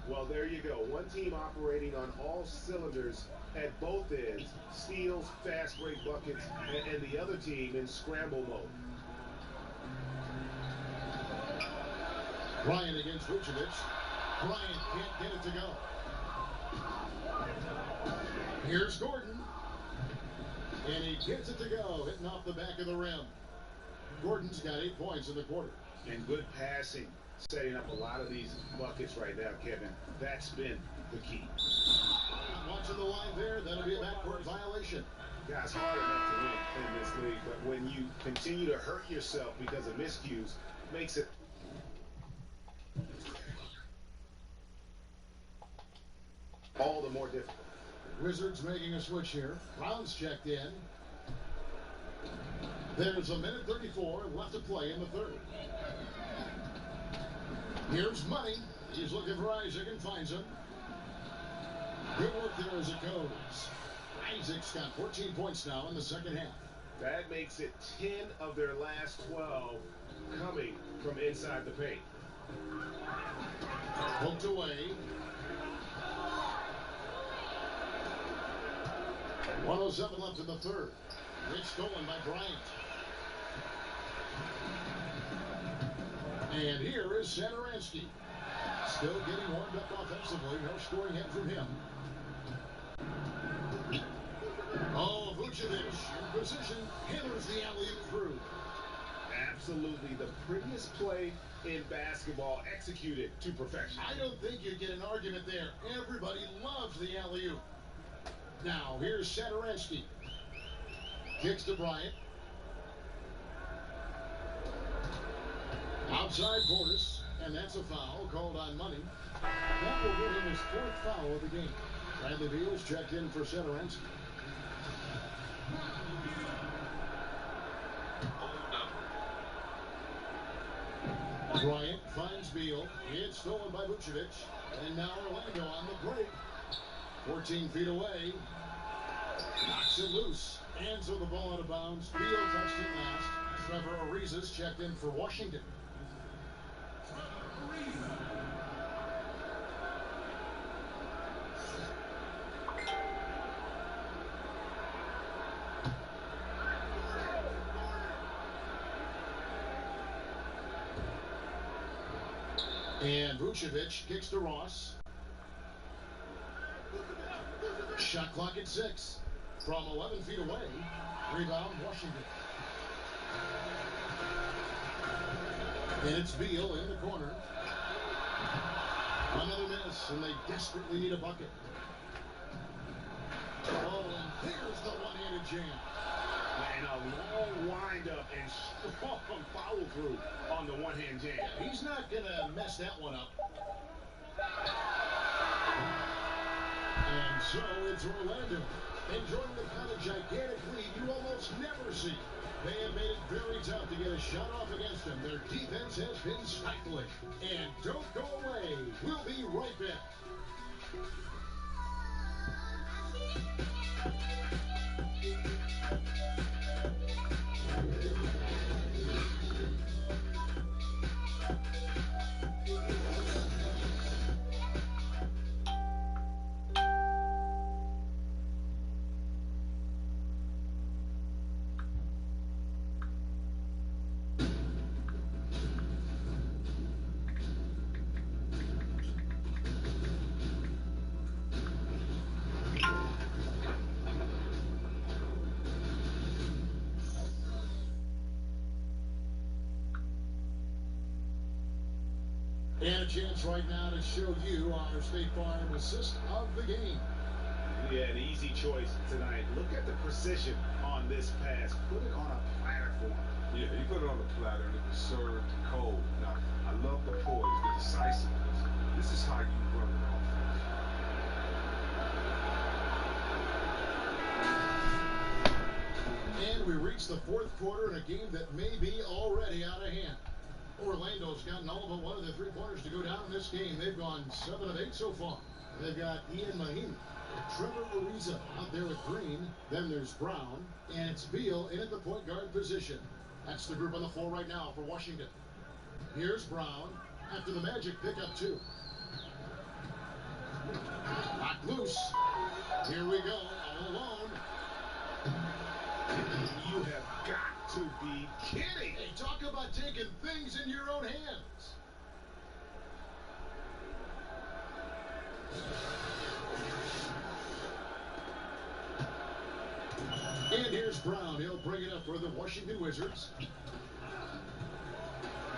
Well, there you go. One team operating on all cylinders at both ends. Steals, fast break buckets, and the other team in scramble mode. Bryant against Vucevic. Bryant can't get it to go. Here's Gordon. And he gets it to go, hitting off the back of the rim. Gordon's got 8 points in the quarter. And good passing, setting up a lot of these buckets right now, Kevin. That's been the key. Watching the line there, that'll be a backcourt violation. Guys, hard enough to win in this league, but when you continue to hurt yourself because of miscues, makes it all the more difficult. Wizards making a switch here. Brown's checked in. There's a minute 34 left to play in the third. Here's Money. He's looking for Isaac and finds him. Good work there as it goes. Isaac's got 14 points now in the second half. That makes it 10 of their last 12 coming from inside the paint. Poked away. 1:07 left in the third. It's stolen by Bryant. And here is Satoransky. Still getting warmed up offensively. No scoring hit from him. Oh, Vucevic in position. Hammers the alley-oop through. Absolutely the prettiest play in basketball, executed to perfection. I don't think you get an argument there. Everybody loves the alley-oop. Now, here's Satoransky. Kicks to Bryant. Outside Portis, and that's a foul called on Money. That will give him his fourth foul of the game. Bradley Beal's checked in for Satoransky. Bryant finds Beal. It's stolen by Vucevic. And now Orlando on the break. 14 feet away. Knocks it loose. And so the ball out of bounds. Beal touched it last. Trevor Ariza's checked in for Washington. And Vucevic kicks to Ross. Shot clock at 6. From 11 feet away. Rebound, Washington. And it's Beal in the corner. Another miss, and they desperately need a bucket. Oh, and there's the one-handed jam. And a long windup and strong follow through on the one-hand jam. He's not going to mess that one up. And so it's Orlando enjoying the kind of gigantic lead you almost never see. They have made it very tough to get a shot off against them. Their defense has been stifling. And don't go away. We'll be right back. And a chance right now to show you our State Farm assist of the game. Yeah, an easy choice tonight. Look at the precision on this pass. Put it on a platform. Yeah, he put it on the platter and it was served cold. Now, I love the poise, the decisiveness. This is how you run an offense. And we reach the fourth quarter in a game that may be already out of hand. Orlando's gotten all but one of the three-pointers to go down in this game. They've gone 7 of 8 so far. They've got Ian Mahinmi, Trevor Ariza out there with Green. Then there's Brown, and it's Beal in at the point guard position. That's the group on the floor right now for Washington. Here's Brown after the Magic pick up 2. Knocked loose. Here we go, all alone. You have got to be kidding. Hey, talk about taking things in your own hands. And here's Brown. He'll bring it up for the Washington Wizards.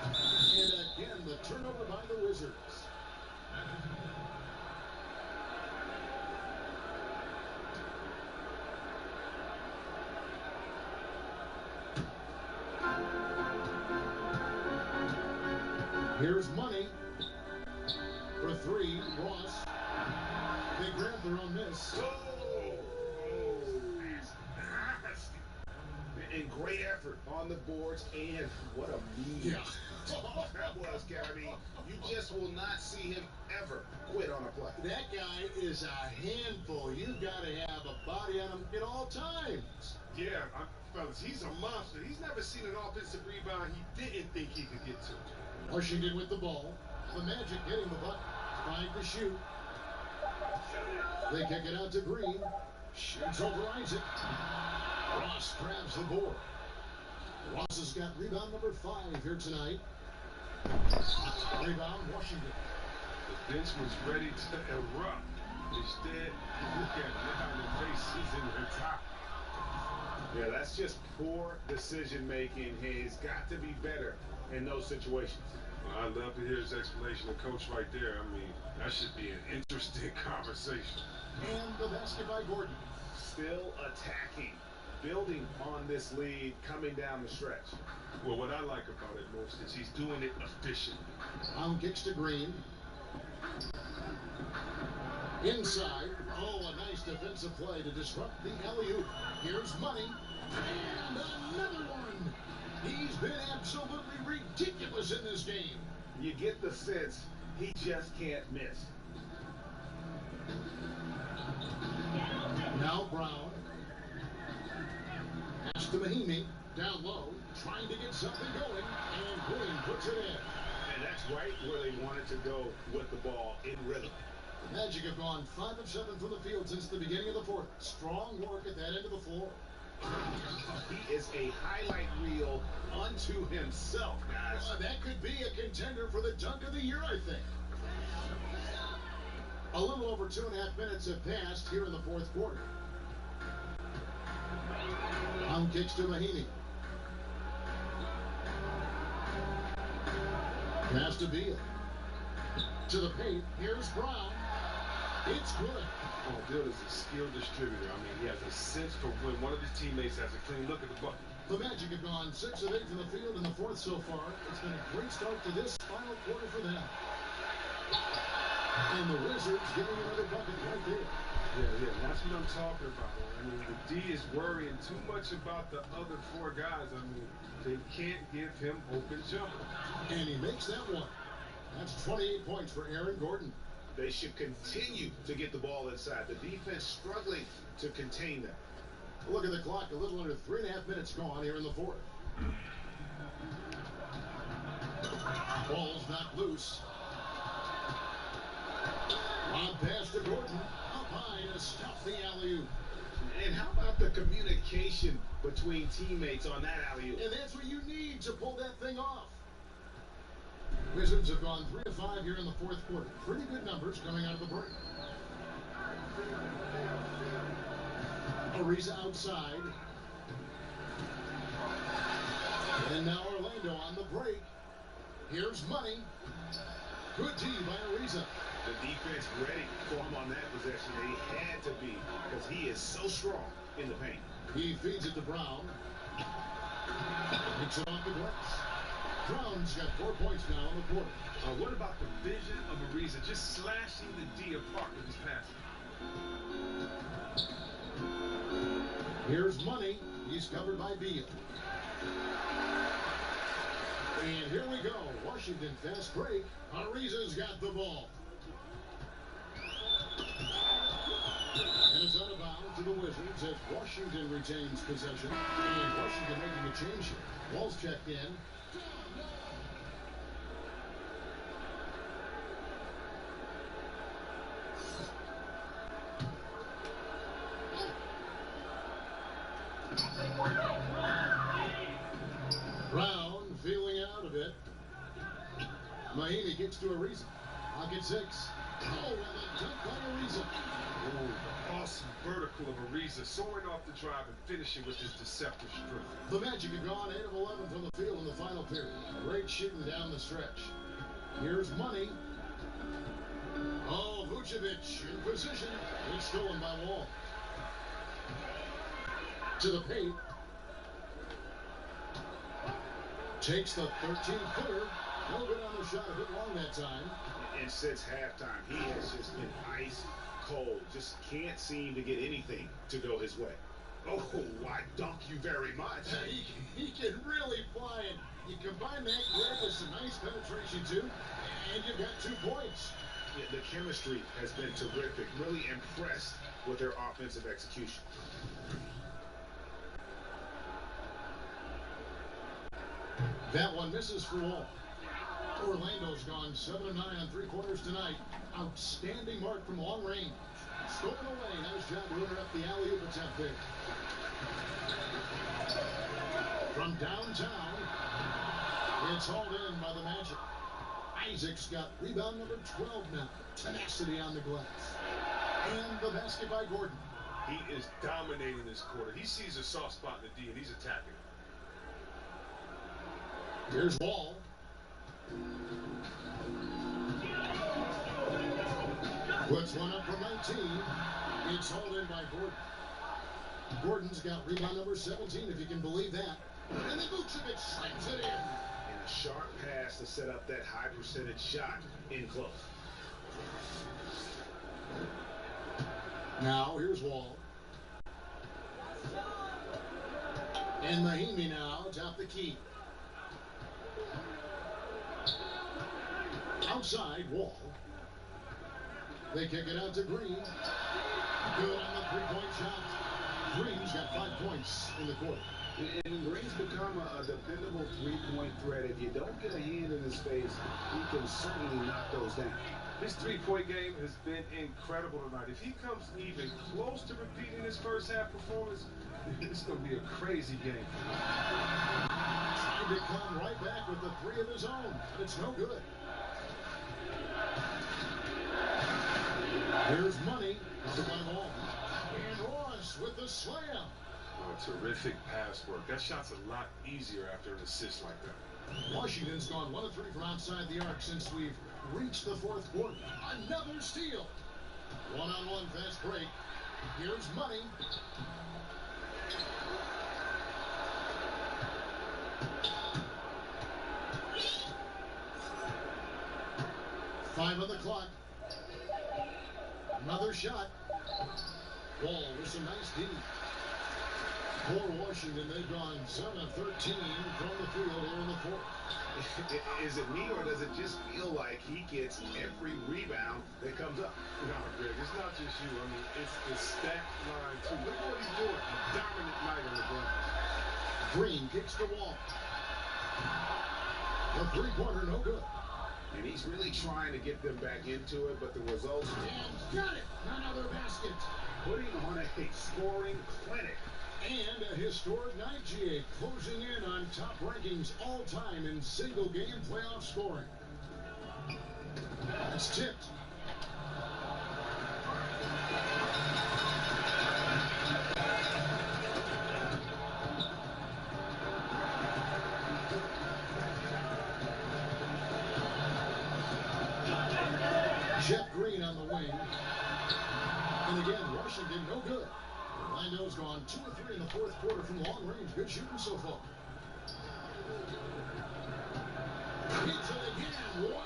And again, the turnover by the Wizards. For three, Ross. They grabbed their own miss. And great effort on the boards, and what a mean that was, Gabby. You just will not see him ever quit on a play. That guy is a handful. You've got to have a body on him at all times. Yeah, fellas, he's a monster. He's never seen an offensive rebound he didn't think he could get to. Washington with the ball. The Magic getting the bucket. Trying to shoot. They kick it out to Green. Shoots over Isaac. Ross grabs the board. Ross has got rebound number 5 here tonight. Rebound, Washington. The bench was ready to erupt. Instead, look at now the faces in the top. Yeah, that's just poor decision making. He's got to be better in those situations. Well, I'd love to hear his explanation of coach right there. I mean, that should be an interesting conversation. And the basket by Gordon. Still attacking. Building on this lead coming down the stretch. Well, what I like about it most is he's doing it efficiently. Kicks to Green. Inside. Oh, a nice defensive play to disrupt the alley-oop. Here's Money. And another one. He's been absolutely ridiculous in this game. You get the sense he just can't miss. Now Brown. Pass to Mahimi. Down low. Trying to get something going. And Green puts it in. And that's right where they wanted to go with the ball in rhythm. The Magic have gone 5 of 7 from the field since the beginning of the fourth. Strong work at that end of the floor. He is a highlight reel unto himself, guys. That could be a contender for the dunk of the year, I think. A little over 2.5 minutes have passed here in the fourth quarter. Kicks to Mahimi. Pass to Beal. To the paint. Here's Brown. It's good. Oh, Bill is a skilled distributor. I mean, he has a sense for when one of his teammates has a clean look at the bucket. The Magic have gone 6 of 8 from the field in the fourth so far. It's been a great start to this final quarter for them. And the Wizards getting another bucket right there. Yeah, that's what I'm talking about. I mean, the D is worrying too much about the other 4 guys. I mean, they can't give him open jumpers. And he makes that one. That's 28 points for Aaron Gordon. They should continue to get the ball inside. The defense struggling to contain them. Look at the clock. A little under 3.5 minutes gone here in the fourth. Ball's not loose. Lob pass to Gordon. Up high to stop the alley-oop. And how about the communication between teammates on that alley-oop? And that's what you need to pull that thing off. Wizards have gone 3 of 5 here in the fourth quarter. Pretty good numbers coming out of the break. Ariza outside. And now Orlando on the break. Here's Money. Good D by Ariza. The defense ready for him on that possession. They had to be because he is so strong in the paint. He feeds it to Brown. Picks it off the glass. Brown's got 4 points now in the quarter. What about the vision of Ariza just slashing the D apart with his passing? Here's Money. He's covered by Beal. And here we go. Washington fast break. Ariza's got the ball. And it's out of bounds to the Wizards as Washington retains possession. And Washington making a change here. Wall's checked in. Brown feeling out a bit. Mahimi gets to Ariza. Pocket 6. Oh, and a dunk by Ariza. Oh, the awesome vertical of Ariza, soaring off the drive and finishing with his deceptive strength. The Magic have gone 8 of 11 from the field in the final period. Great shooting down the stretch. Here's Money. Oh, Vucevic in position. It's stolen by Wall. To the paint. Takes the 13-footer. No good on the shot, a bit long that time. And since halftime, he has just been ice cold. Just can't seem to get anything to go his way. Oh, I dunk you very much. He can really fly it. You combine that grab with some nice penetration, too, and you've got 2 points. Yeah, the chemistry has been terrific. Really impressed with their offensive execution. That one misses for Wall. Orlando's gone 7 of 9 on 3 quarters tonight. Outstanding mark from long range. Stolen away. Nice job running up the alley-oop attempt there. From downtown, it's hauled in by the Magic. Isaac's got rebound number 12 now. Tenacity on the glass. And the basket by Gordon. He is dominating this quarter. He sees a soft spot in the D, and he's attacking it. Here's Wall. Puts one up from 19. It's hauled in by Gordon. Gordon's got rebound number 17, if you can believe that. And then Vucevic slams it in. And a sharp pass to set up that high percentage shot in close. Now, here's Wall. And Mahimi now, top the key. Outside, Wall. They kick it out to Green. Good on the three-point shot. Green's got 5 points in the quarter. And Green's become a dependable three-point threat. If you don't get a hand in his face, he can certainly knock those down. His three-point game has been incredible tonight. If he comes even close to repeating his first half performance, it's going to be a crazy game. Trying to come right back with the 3 of his own, but it's no good. Here's Money on the ball. And Ross with the slam. Oh, terrific pass work. That shot's a lot easier after an assist like that. Washington's gone 1 of 3 from outside the arc since we've reached the 4th quarter. Another steal. One-on-one fast break. Here's Money. Five on the clock. Another shot. Wall with some nice D. For Washington, they've gone 7 of 13 from the field here in the 4th. Is it me, or does it just feel like he gets every rebound that comes up? No, Greg, it's not just you. I mean, it's the stat line, too. Look what he's doing. A dominant night on the ground. Green kicks the wall. The three-pointer, no good. And he's really trying to get them back into it, but the results... And got it! Another basket. Putting on a scoring clinic. And a historic night, GA, closing in on top rankings all-time in single-game playoff scoring. It's tipped. Jeff Green on the wing. And again, Washington no good. Orlando's gone 2 of 3 in the 4th quarter from long range. Good shooting so far. Hits it again. Wow.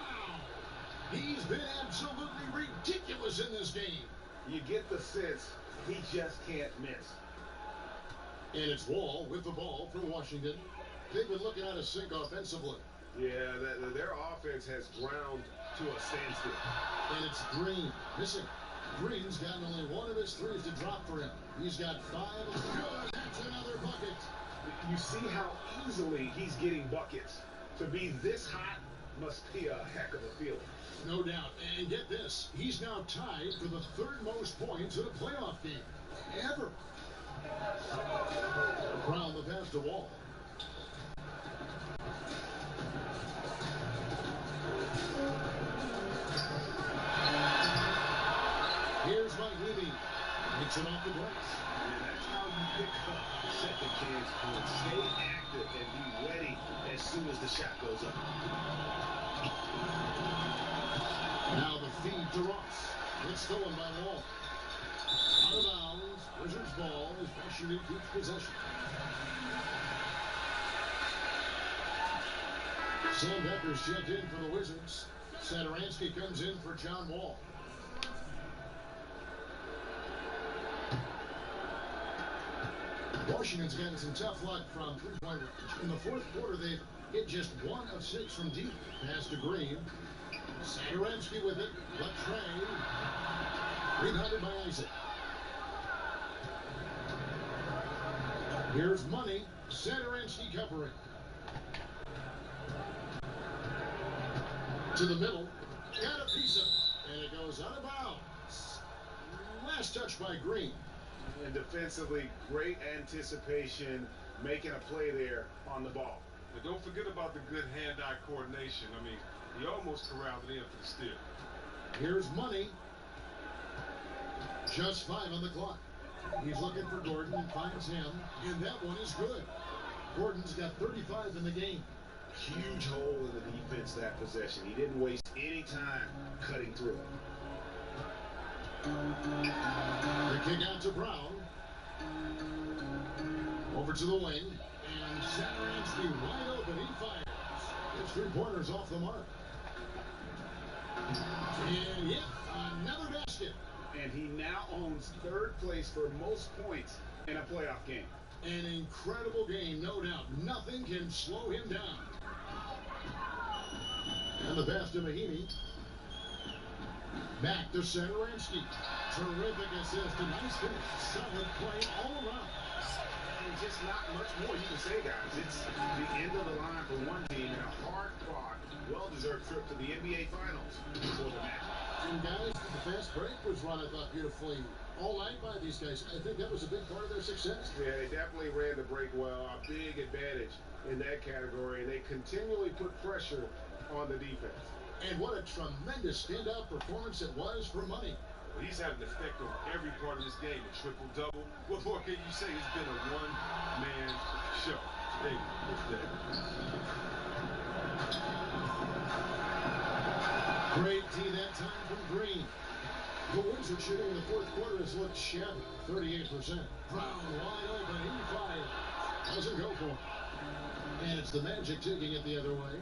He's been absolutely ridiculous in this game. You get the sense he just can't miss. And it's Wall with the ball for Washington. They've been looking at a sink offensively. Yeah, their offense has ground to a standstill. And it's Green missing. Green's gotten only 1 of his 3s to drop for him. He's got 5. Good. That's another bucket. You see how easily he's getting buckets. To be this hot must be a heck of a feeling. No doubt. And get this. He's now tied for the 3rd most points in a playoff game ever. Brown the pass to Wall. Here's Mahimi. Makes it off the glass. And that's how you pick up second chance points. Stay active and be ready as soon as the shot goes up. Now the feed to Ross. It's stolen by Wall. Out of bounds. Wizards ball as Washington keeps possession. Sam Becker's checked in for the Wizards. Saturansky comes in for John Wall. Washington's gotten some tough luck from three-point range. In the fourth quarter, they've hit just 1 of 6 from deep. Pass to Green. Saturansky with it. Latre. Rebounded by Isaac. Here's Money. Saturansky covering. To the middle. Got a piece of it. And it goes out of bounds. Last touch by Green. And defensively, great anticipation, making a play there on the ball. But don't forget about the good hand-eye coordination. I mean, he almost corralled it in for the steal. Here's Money. Just 5 on the clock. He's looking for Gordon and finds him, and that one is good. Gordon's got 35 in the game. Huge hole in the defense that possession. He didn't waste any time cutting through. The kick out to Brown. Over to the wing. And Saturansky wide open. He fires. His 3-pointers off the mark. And yep, another basket. And he now owns 3rd place for most points in a playoff game. An incredible game, no doubt. Nothing can slow him down. And the pass to Mahinmi. Back to Saturansky. Terrific assist. A nice finish. Solid play all around. And just not much more you can say, guys. It's the end of the line for one team and a hard-fought, well-deserved trip to the NBA Finals for the Magic. And guys, the fast break was run, I thought, beautifully all night by these guys. I think that was a big part of their success. Yeah, they definitely ran the break well. A big advantage in that category, and they continually put pressure on the defense. And what a tremendous standout performance it was for Money. Well, he's had an effect on every part of this game. A triple-double. What more can you say? It's been a one-man show. Hey, great D that time from Green. The Wizards shooting in the fourth quarter has looked shabby. 38%. Brown wide open. He fired. Doesn't go for it. And it's the Magic taking it the other way.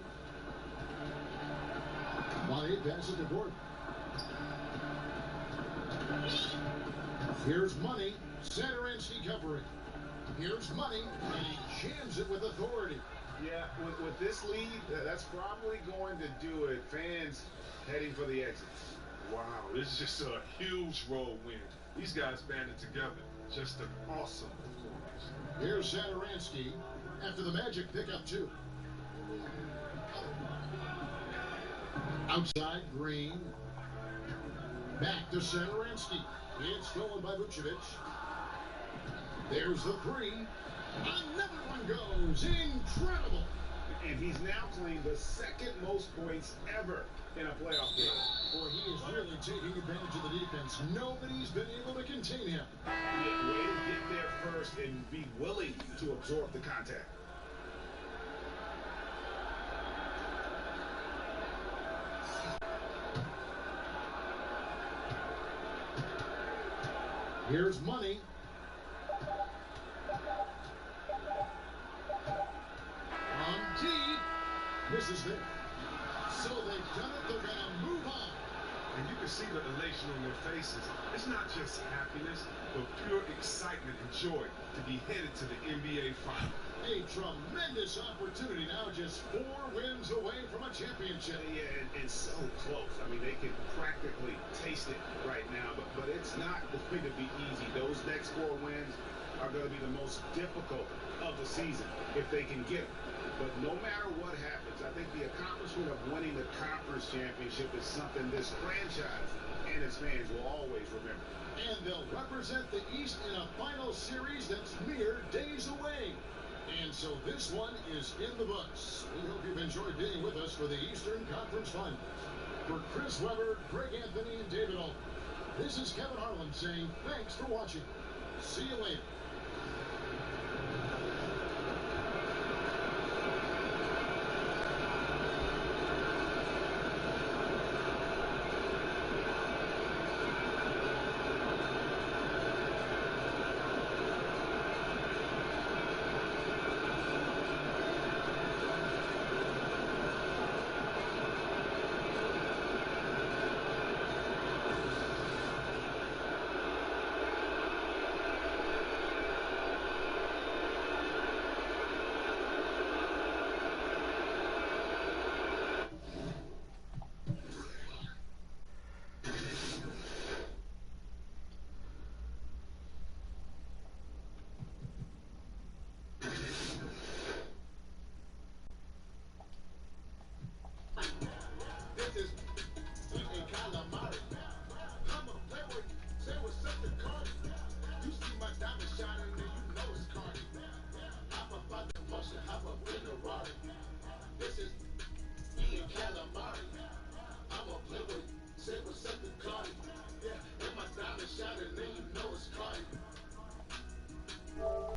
Money passes to Gordon. Here's Money. Saturansky covering. Here's Money. And he jams it with authority. Yeah, with this lead, that's probably going to do it. Fans heading for the exit. wow, this is just a huge road win. These guys banded together. Just an awesome performance. Here's Saturansky after the Magic pick up 2. Outside, Green. Back to Saturansky. It's stolen by Vucevic. There's the 3. Another one goes. Incredible. And he's now claimed the 2nd most points ever in a playoff game. Boy, he is really taking advantage of the defense. Nobody's been able to contain him. Yeah, way to get there first and be willing to absorb the contact. Here's Money. On deep. Misses there. So they've done it. They're going to move on. And you can see the elation on their faces. It's not just happiness, but pure excitement and joy to be headed to the NBA Finals. A tremendous opportunity now, just 4 wins away from a championship. Yeah, and so close. I mean, they can practically taste it right now, but it's not going to be easy. Those next 4 wins are going to be the most difficult of the season if they can get them. But no matter what happens, I think the accomplishment of winning the conference championship is something this franchise and its fans will always remember. And they'll represent the East in a final series that's mere days away. And so this one is in the books. We hope you've enjoyed being with us for the Eastern Conference Finals. For Chris Webber, Greg Anthony, and David Alton, this is Kevin Harlan saying thanks for watching. See you later.